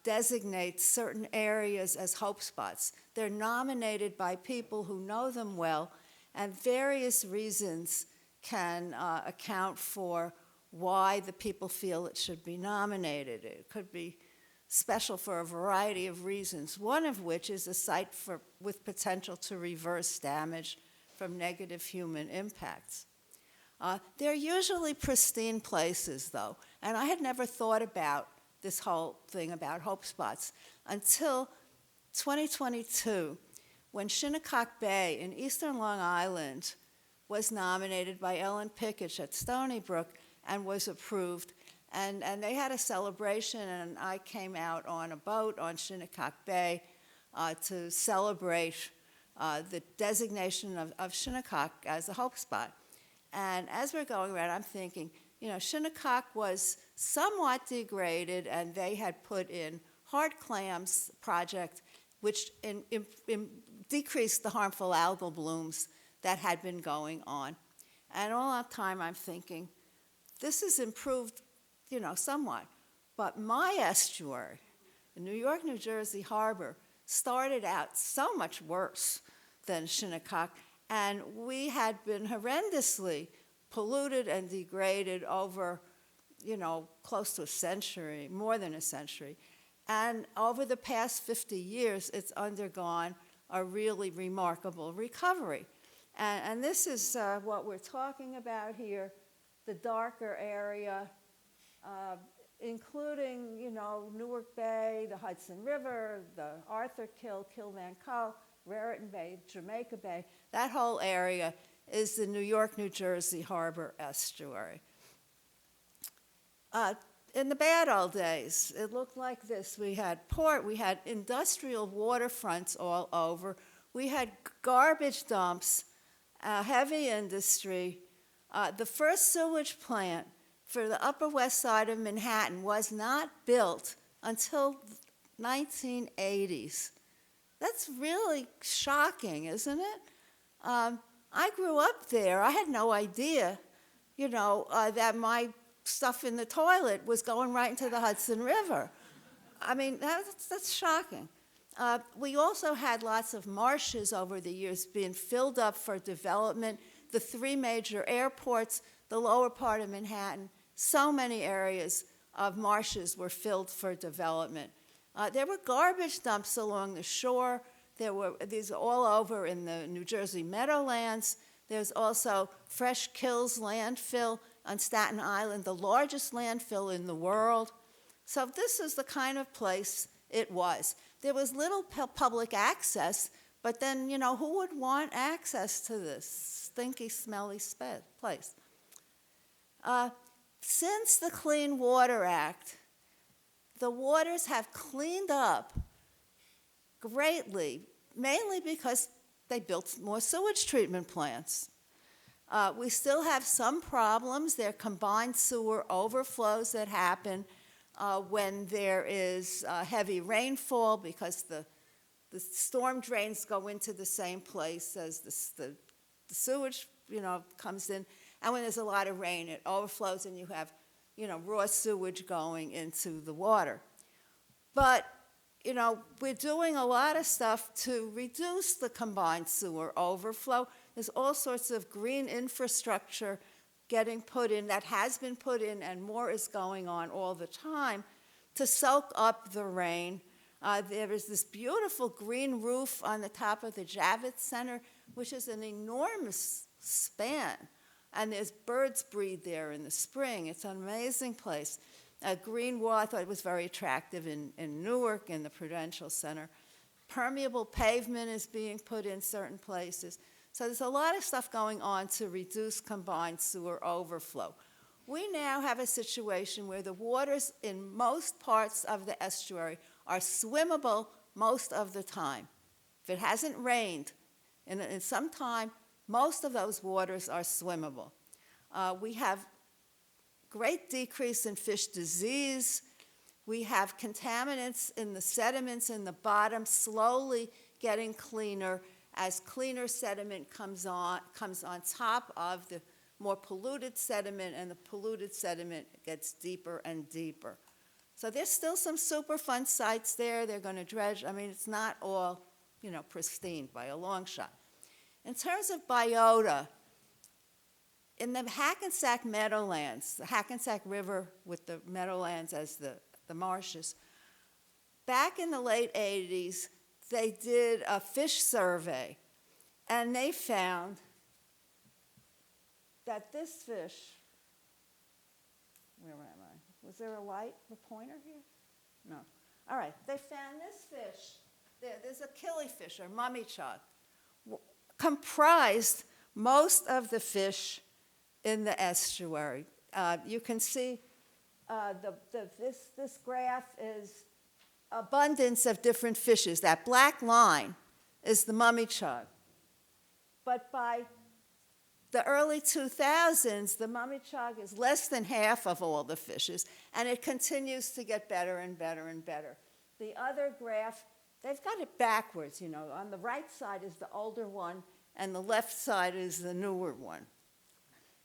designates certain areas as hope spots. They're nominated by people who know them well, and various reasons can account for why the people feel it should be nominated. It could be special for a variety of reasons, one of which is a site with potential to reverse damage from negative human impacts. They're usually pristine places, though, and I had never thought about this whole thing about hope spots until 2022, when Shinnecock Bay in eastern Long Island was nominated by Ellen Pickett at Stony Brook and was approved. And they had a celebration, and I came out on a boat on Shinnecock Bay to celebrate the designation of Shinnecock as a hope spot. And as we're going around, I'm thinking, Shinnecock was somewhat degraded, and they had put in hard clams project, which decreased the harmful algal blooms that had been going on. And all the time I'm thinking, this is improved, somewhat. But my estuary, the New York, New Jersey harbor, started out so much worse than Shinnecock, and we had been horrendously polluted and degraded over, close to a century, more than a century. And over the past 50 years, it's undergone a really remarkable recovery. And this is what we're talking about here, the darker area, including, Newark Bay, the Hudson River, the Arthur Kill, Van Cove, Raritan Bay, Jamaica Bay. That whole area is the New York, New Jersey harbor estuary. In the bad old days, it looked like this. We had port, we had industrial waterfronts all over. We had garbage dumps, heavy industry. The first sewage plant for the Upper West Side of Manhattan was not built until 1980s. That's really shocking, isn't it? I grew up there. I had no idea, that my stuff in the toilet was going right into the Hudson River. I mean, that's shocking. We also had lots of marshes over the years being filled up for development. The three major airports, the lower part of Manhattan, so many areas of marshes were filled for development. There were garbage dumps along the shore. These are all over in the New Jersey Meadowlands. There's also Fresh Kills landfill on Staten Island, the largest landfill in the world. So this is the kind of place it was. There was little public access, but then, who would want access to this stinky, smelly place? Since the Clean Water Act, the waters have cleaned up greatly, mainly because they built more sewage treatment plants. We still have some problems. There are combined sewer overflows that happen when there is heavy rainfall because the storm drains go into the same place as the sewage, comes in. And when there's a lot of rain, it overflows and you have, raw sewage going into the water. But, we're doing a lot of stuff to reduce the combined sewer overflow. There's all sorts of green infrastructure getting put in, that has been put in, and more is going on all the time to soak up the rain. There is this beautiful green roof on the top of the Javits Center, which is an enormous span. And there's birds breed there in the spring. It's an amazing place. Green wall, I thought it was very attractive in Newark, in the Prudential Center. Permeable pavement is being put in certain places. So there's a lot of stuff going on to reduce combined sewer overflow. We now have a situation where the waters in most parts of the estuary are swimmable most of the time. If it hasn't rained in some time, most of those waters are swimmable. We have great decrease in fish disease. We have contaminants in the sediments in the bottom slowly getting cleaner as cleaner sediment comes on top of the more polluted sediment, and the polluted sediment gets deeper and deeper. So there's still some Superfund sites there. They're going to dredge. I mean, it's not all, pristine by a long shot. In terms of biota, in the Hackensack Meadowlands, the Hackensack River with the meadowlands as the marshes, back in the late 80s, they did a fish survey, and they found that this fish, where am I? Was there a light, the pointer here? No. All right, they found this fish. There's a killifish, or mummichog, comprised most of the fish in the estuary. You can see this graph is abundance of different fishes. That black line is the mummichog. But by the early 2000s, the mummichog is less than half of all the fishes, and it continues to get better and better and better. The other graph, they've got it backwards, On the right side is the older one, and the left side is the newer one.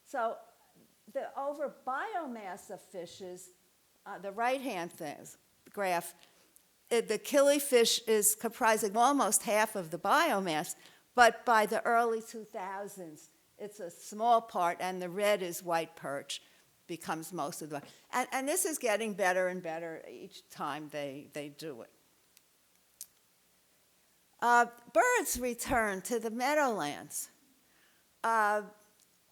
So the over biomass of fishes, the right-hand graph, the killifish is comprising almost half of the biomass, but by the early 2000s, it's a small part, and the red is white perch, becomes most of the, and this is getting better and better each time they do it. Birds return to the meadowlands.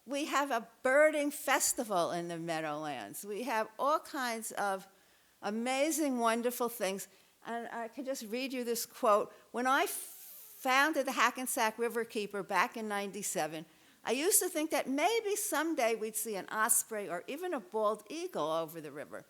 We have a birding festival in the meadowlands. We have all kinds of amazing, wonderful things. And I can just read you this quote. When I founded the Hackensack Riverkeeper back in '97, I used to think that maybe someday we'd see an osprey or even a bald eagle over the river,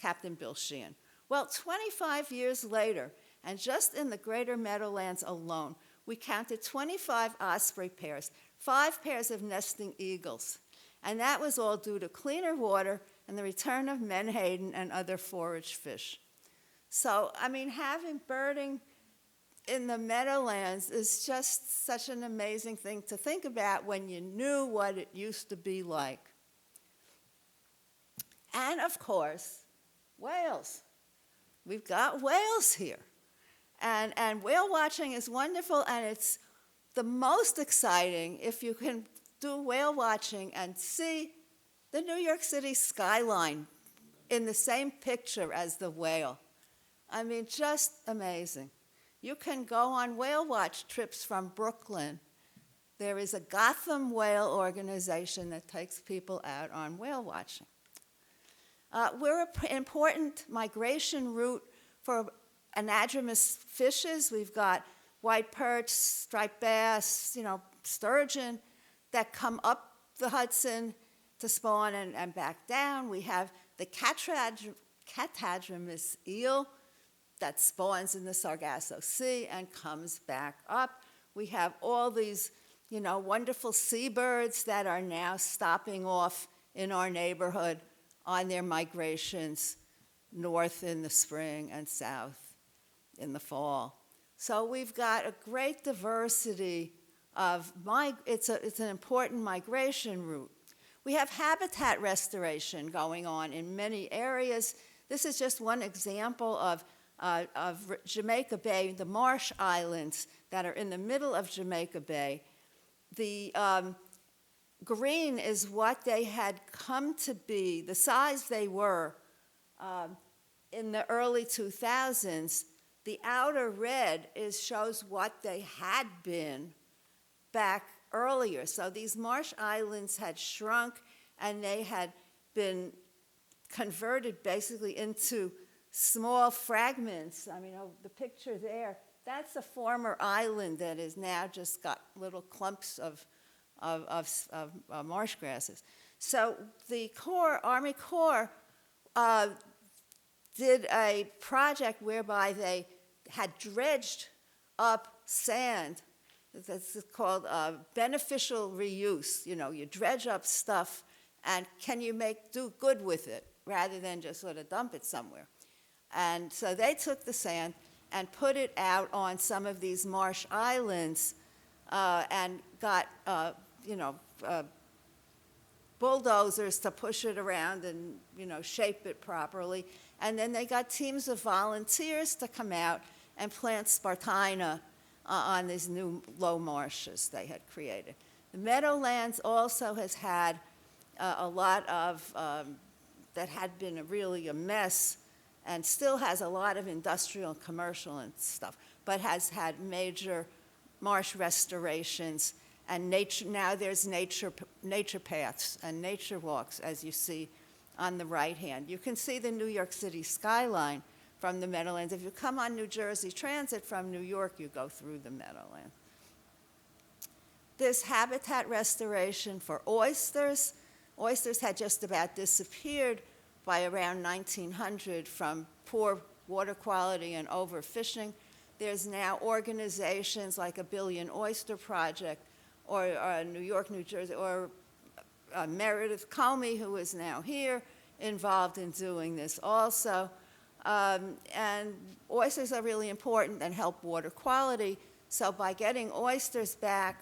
Captain Bill Sheehan. Well, 25 years later, and just in the greater Meadowlands alone, we counted 25 osprey pairs, 5 pairs of nesting eagles. And that was all due to cleaner water and the return of menhaden and other forage fish. So, having birding in the Meadowlands is just such an amazing thing to think about when you knew what it used to be like. And, of course, whales. We've got whales here. And whale watching is wonderful, and it's the most exciting if you can do whale watching and see the New York City skyline in the same picture as the whale. Just amazing. You can go on whale watch trips from Brooklyn. There is a Gotham Whale organization that takes people out on whale watching. We're an important migration route for anadromous fishes. We've got white perch, striped bass, sturgeon that come up the Hudson to spawn and back down. We have the catadromous eel that spawns in the Sargasso Sea and comes back up. We have all these, wonderful seabirds that are now stopping off in our neighborhood on their migrations north in the spring and south in the fall. So we've got a great diversity of, it's an important migration route. We have habitat restoration going on in many areas. This is just one example of Jamaica Bay, the marsh islands that are in the middle of Jamaica Bay. The green is what they had come to be, the size they were in the early 2000s. The outer red shows what they had been back earlier. So these marsh islands had shrunk, and they had been converted basically into small fragments. I mean, the picture there, that's a former island that is now just got little clumps of marsh grasses. So the Army Corps did a project whereby they had dredged up sand. That's called beneficial reuse. You dredge up stuff, and can you do good with it rather than just sort of dump it somewhere? And so they took the sand and put it out on some of these marsh islands and got, bulldozers to push it around and, shape it properly. And then they got teams of volunteers to come out and plant Spartina on these new low marshes they had created. The Meadowlands also has had a lot of, that had been really a mess, and still has a lot of industrial and commercial and stuff, but has had major marsh restorations, and now there's nature paths and nature walks, as you see on the right hand. You can see the New York City skyline from the Meadowlands. If you come on New Jersey Transit from New York, you go through the Meadowlands. There's habitat restoration for oysters. Oysters had just about disappeared by around 1900 from poor water quality and overfishing. There's now organizations like a Billion Oyster Project, or New York, New Jersey, or Meredith Camhi, who is now here, involved in doing this also. And oysters are really important and help water quality. So by getting oysters back,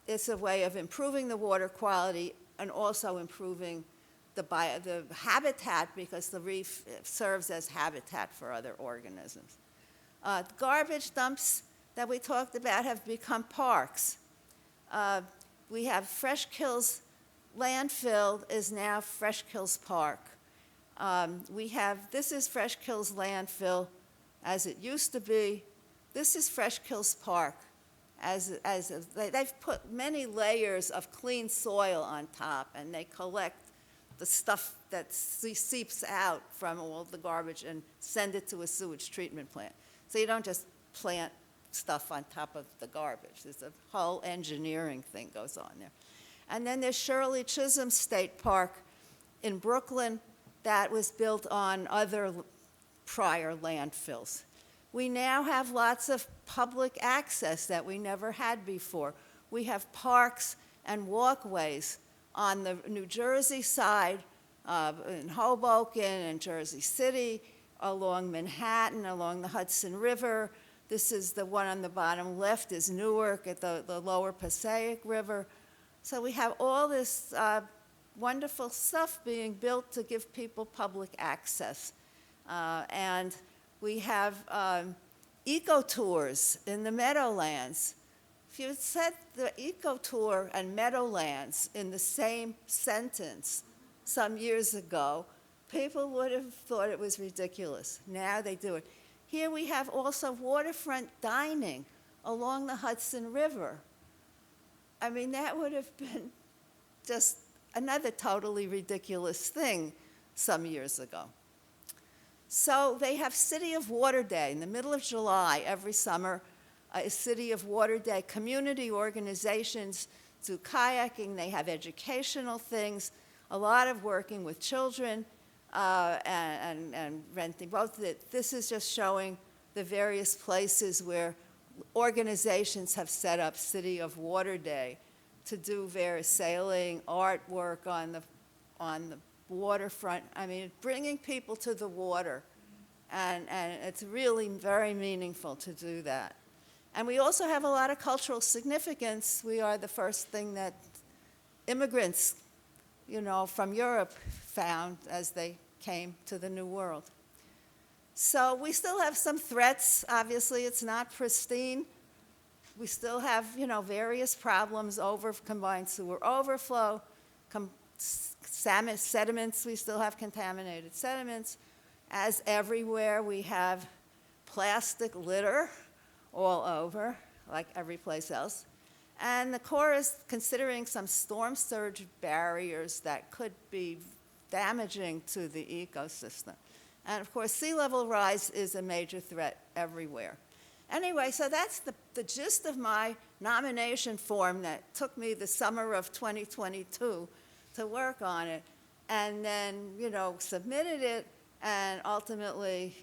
it's a way of improving the water quality and also improving the habitat, because the reef serves as habitat for other organisms. Garbage dumps that we talked about have become parks. We have Fresh Kills landfill is now Fresh Kills Park. This is Fresh Kills landfill as it used to be. This is Fresh Kills Park. They've put many layers of clean soil on top, and they collect the stuff that seeps out from all the garbage and send it to a sewage treatment plant. So you don't just plant stuff on top of the garbage. There's a whole engineering thing goes on there. And then there's Shirley Chisholm State Park in Brooklyn that was built on other prior landfills. We now have lots of public access that we never had before. We have parks and walkways on the New Jersey side, in Hoboken and Jersey City, along Manhattan, along the Hudson River. This is the one on the bottom left is Newark at the lower Passaic River. So we have all this wonderful stuff being built to give people public access. And we have eco-tours in the Meadowlands. If you said the eco-tour and Meadowlands in the same sentence some years ago, people would have thought it was ridiculous. Now they do it. Here we have also waterfront dining along the Hudson River. I mean, that would have been just another totally ridiculous thing some years ago. So they have City of Water Day in the middle of July every summer. A City of Water Day. Community organizations do kayaking. They have educational things, a lot of working with children. and renting. This is just showing the various places where organizations have set up City of Water Day to do various sailing, artwork on the waterfront. I mean, bringing people to the water, and it's really very meaningful to do that. And we also have a lot of cultural significance. We are the first thing that immigrants, from Europe found as they came to the New World. So we still have some threats. Obviously, it's not pristine. We still have, various problems, combined sewer overflow, sediments. We still have contaminated sediments. As everywhere, we have plastic litter all over, like every place else. And the Corps is considering some storm surge barriers that could be damaging to the ecosystem. And of course, sea level rise is a major threat everywhere. Anyway, so that's the gist of my nomination form that took me the summer of 2022 to work on it, and then, submitted it, and ultimately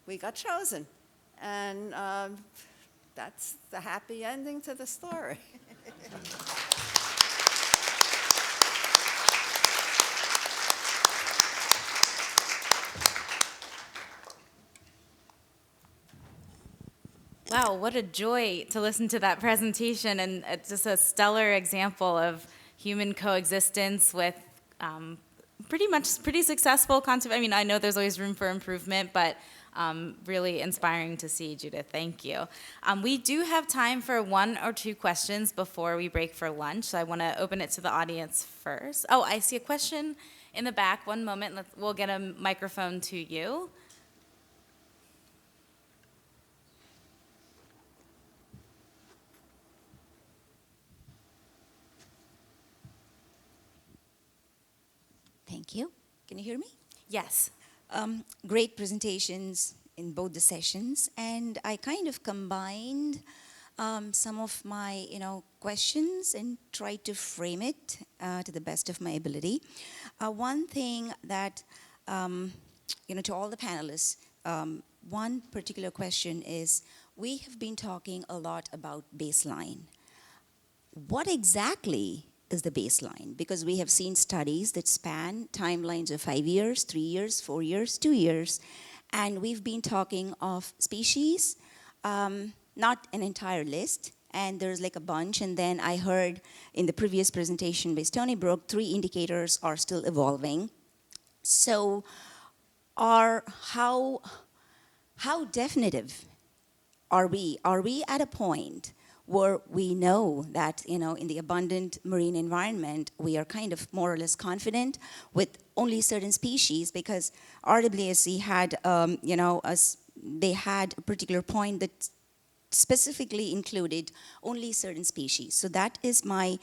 we got chosen. And that's the happy ending to the story. Wow, what a joy to listen to that presentation, and it's just a stellar example of human coexistence with pretty successful conservation. I mean, I know there's always room for improvement, but really inspiring to see, Judith. Thank you. We do have time for 1 or 2 questions before we break for lunch, so I want to open it to the audience first. Oh, I see a question in the back. One moment, we'll get a microphone to you. Thank you. Can you hear me? Yes. Great presentations in both the sessions, and I kind of combined some of my, questions and tried to frame it to the best of my ability. One thing that, to all the panelists, one particular question is, we have been talking a lot about baseline. What exactly is the baseline? Because we have seen studies that span timelines of 5 years, 3 years, 4 years, 2 years, and we've been talking of species, not an entire list, and there's like a bunch, and then I heard in the previous presentation by Stony Brook, 3 indicators are still evolving. So how definitive are we? Are we at a point where we know that, in the abundant marine environment, we are kind of more or less confident with only certain species? Because RWSC had, they had a particular point that specifically included only certain species. So that is my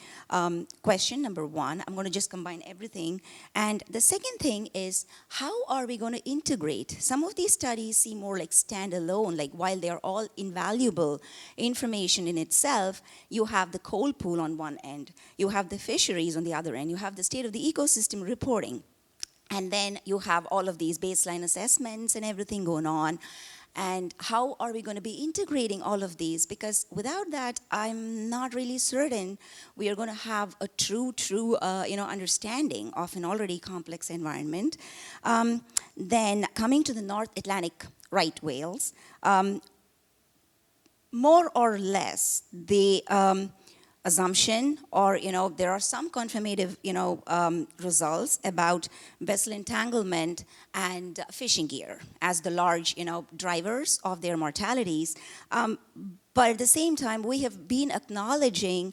question number 1. I'm going to just combine everything. And the second thing is, how are we going to integrate? Some of these studies seem more like standalone, like while they're all invaluable information in itself, you have the coal pool on one end, you have the fisheries on the other end, you have the state of the ecosystem reporting, and then you have all of these baseline assessments and everything going on. And how are we going to be integrating all of these? Because without that, I'm not really certain we are going to have a true, understanding of an already complex environment. Then coming to the North Atlantic right whales, more or less the assumption, or there are some confirmative results about vessel entanglement and fishing gear as the large drivers of their mortalities. But at the same time, we have been acknowledging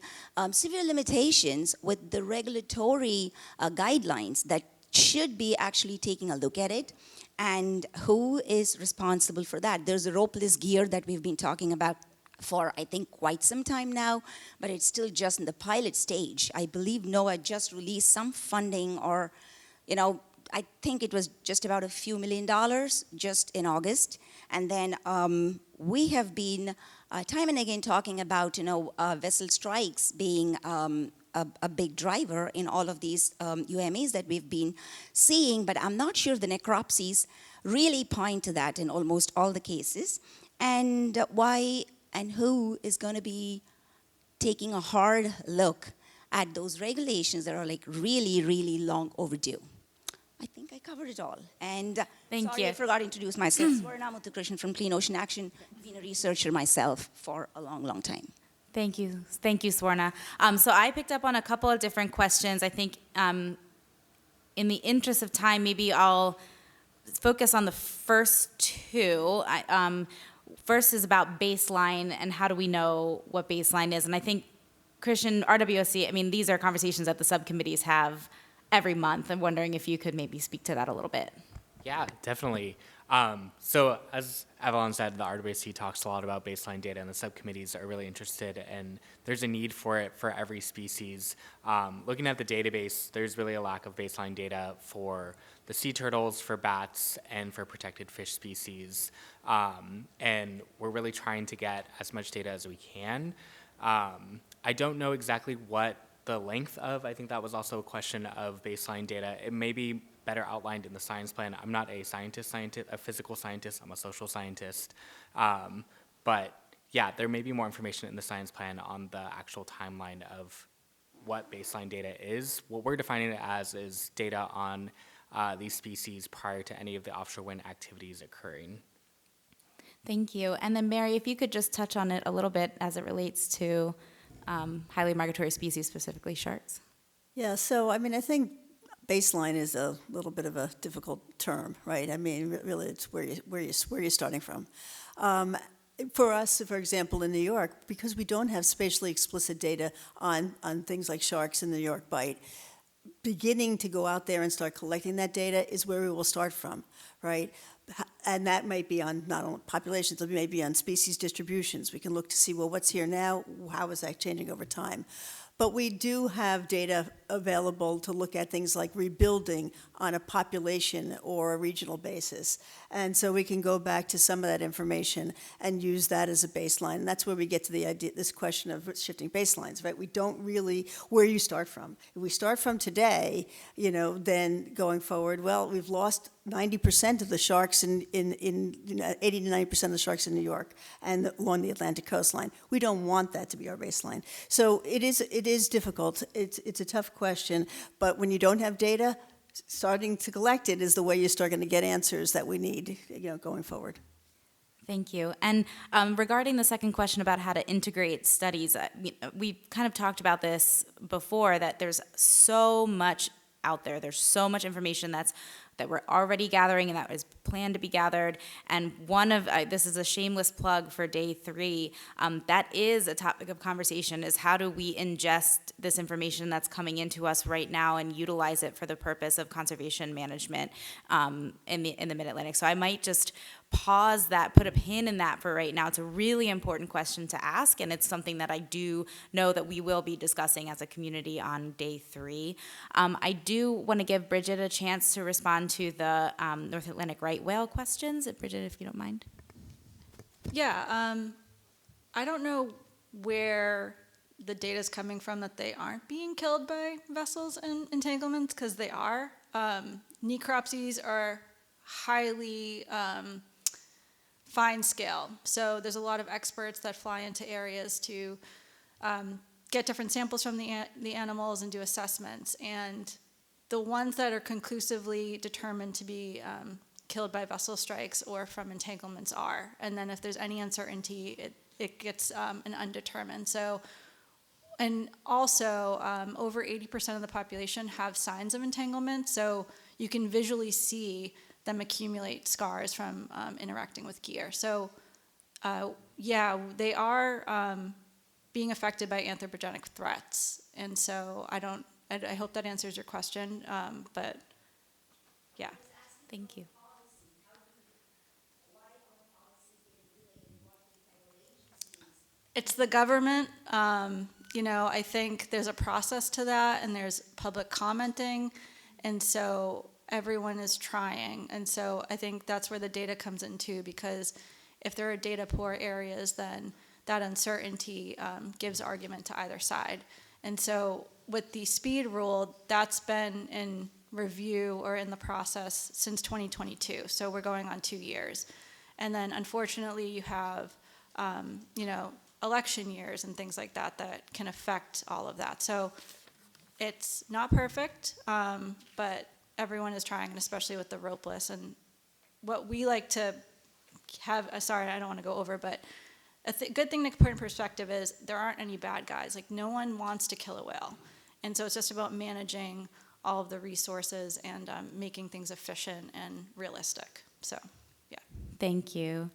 severe limitations with the regulatory guidelines that should be actually taking a look at it. And who is responsible for that? There's a ropeless gear that we've been talking about for, I think, quite some time now, but it's still just in the pilot stage. I believe NOAA just released some funding, or, I think it was just about a few $1 million just in August. And then we have been time and again talking about, vessel strikes being a big driver in all of these UMAs that we've been seeing, but I'm not sure the necropsies really point to that in almost all the cases. And why and who is going to be taking a hard look at those regulations that are like really, really long overdue? I think I covered it all. And Thank sorry, you. I forgot to introduce myself. Swarna Muthukrishnan from Clean Ocean Action. I've been a researcher myself for a long, long time. Thank you, Swarna. So I picked up on a couple of different questions. I think in the interest of time, maybe I'll focus on the first two. First is about baseline and how do we know what baseline is. And I think Christian, RWSC, I mean, these are conversations that the subcommittees have every month. I'm wondering if you could maybe speak to that a little bit. Yeah, definitely. So as Avalon said, the RWSC talks a lot about baseline data, and the subcommittees are really interested, and there's a need for it for every species. Looking at the database, there's really a lack of baseline data for the sea turtles, for bats, and for protected fish species. And we're really trying to get as much data as we can. I don't know exactly what the length of, I think that was also a question of baseline data. It may be better outlined in the science plan. I'm not a a physical scientist, I'm a social scientist. But yeah, there may be more information in the science plan on the actual timeline of what baseline data is. What we're defining it as is data on these species prior to any of the offshore wind activities occurring. Thank you. And then Mary, if you could just touch on it a little bit as it relates to highly migratory species, specifically sharks. Yeah, so I mean, I think baseline is a little bit of a difficult term, right? I mean, really, it's where you're starting from. For us, for example, in New York, because we don't have spatially explicit data on things like sharks in the New York Bight, beginning to go out there and start collecting that data is where we will start from, right? And that might be on not only populations, it may be on species distributions. We can look to see, well, what's here now? How is that changing over time? But we do have data available to look at things like rebuilding on a population or a regional basis. And so we can go back to some of that information and use that as a baseline. And that's where we get to the idea, this question of shifting baselines, right? We don't really, where you start from. If we start from today, then going forward, well, we've lost 90% of the sharks 80 to 90% of the sharks in New York and along the Atlantic coastline. We don't want that to be our baseline. So it is difficult. It's a tough question, but when you don't have data, starting to collect it is the way you start going to get answers that we need, going forward. Thank you. And regarding the second question about how to integrate studies, we kind of talked about this before, that there's so much out there. There's so much information that we're already gathering and that is planned to be gathered. And one of, this is a shameless plug for day 3, that is a topic of conversation, is how do we ingest this information that's coming into us right now and utilize it for the purpose of conservation management in the Mid-Atlantic. So I might just pause that, put a pin in that for right now. It's a really important question to ask, and it's something that I do know that we will be discussing as a community on day 3. I do want to give Brigid a chance to respond to the North Atlantic right whale questions. Brigid, if you don't mind. Yeah, I don't know where the data is coming from that they aren't being killed by vessels and entanglements, because they are. Necropsies are highly fine scale. So there's a lot of experts that fly into areas to get different samples from the animals and do assessments. And the ones that are conclusively determined to be killed by vessel strikes or from entanglements are. And then if there's any uncertainty, it gets an undetermined. So, and also over 80% of the population have signs of entanglement. So you can visually see them accumulate scars from interacting with gear. So yeah, they are being affected by anthropogenic threats. And so I hope that answers your question, but yeah. Thank you. It's the government. I think there's a process to that, and there's public commenting, and so everyone is trying. And so I think that's where the data comes in too, because if there are data poor areas, then that uncertainty gives argument to either side. And so with the speed rule, that's been in review or in the process since 2022. So we're going on 2 years. And then unfortunately, you have, election years and things like that that can affect all of that. So it's not perfect, but everyone is trying, and especially with the ropeless. And what we like to have, sorry, I don't want to go over, but a good thing to put in perspective is there aren't any bad guys. Like, no one wants to kill a whale. And so it's just about managing all of the resources and making things efficient and realistic. So, yeah. Thank you.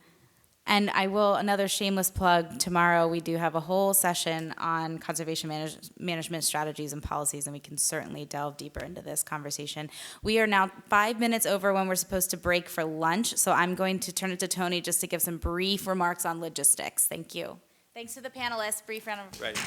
And I will, another shameless plug, tomorrow we do have a whole session on conservation management strategies and policies, and we can certainly delve deeper into this conversation. We are now 5 minutes over when we're supposed to break for lunch, so I'm going to turn it to Tony just to give some brief remarks on logistics. Thank you. Thanks to the panelists. Brief round of... Right.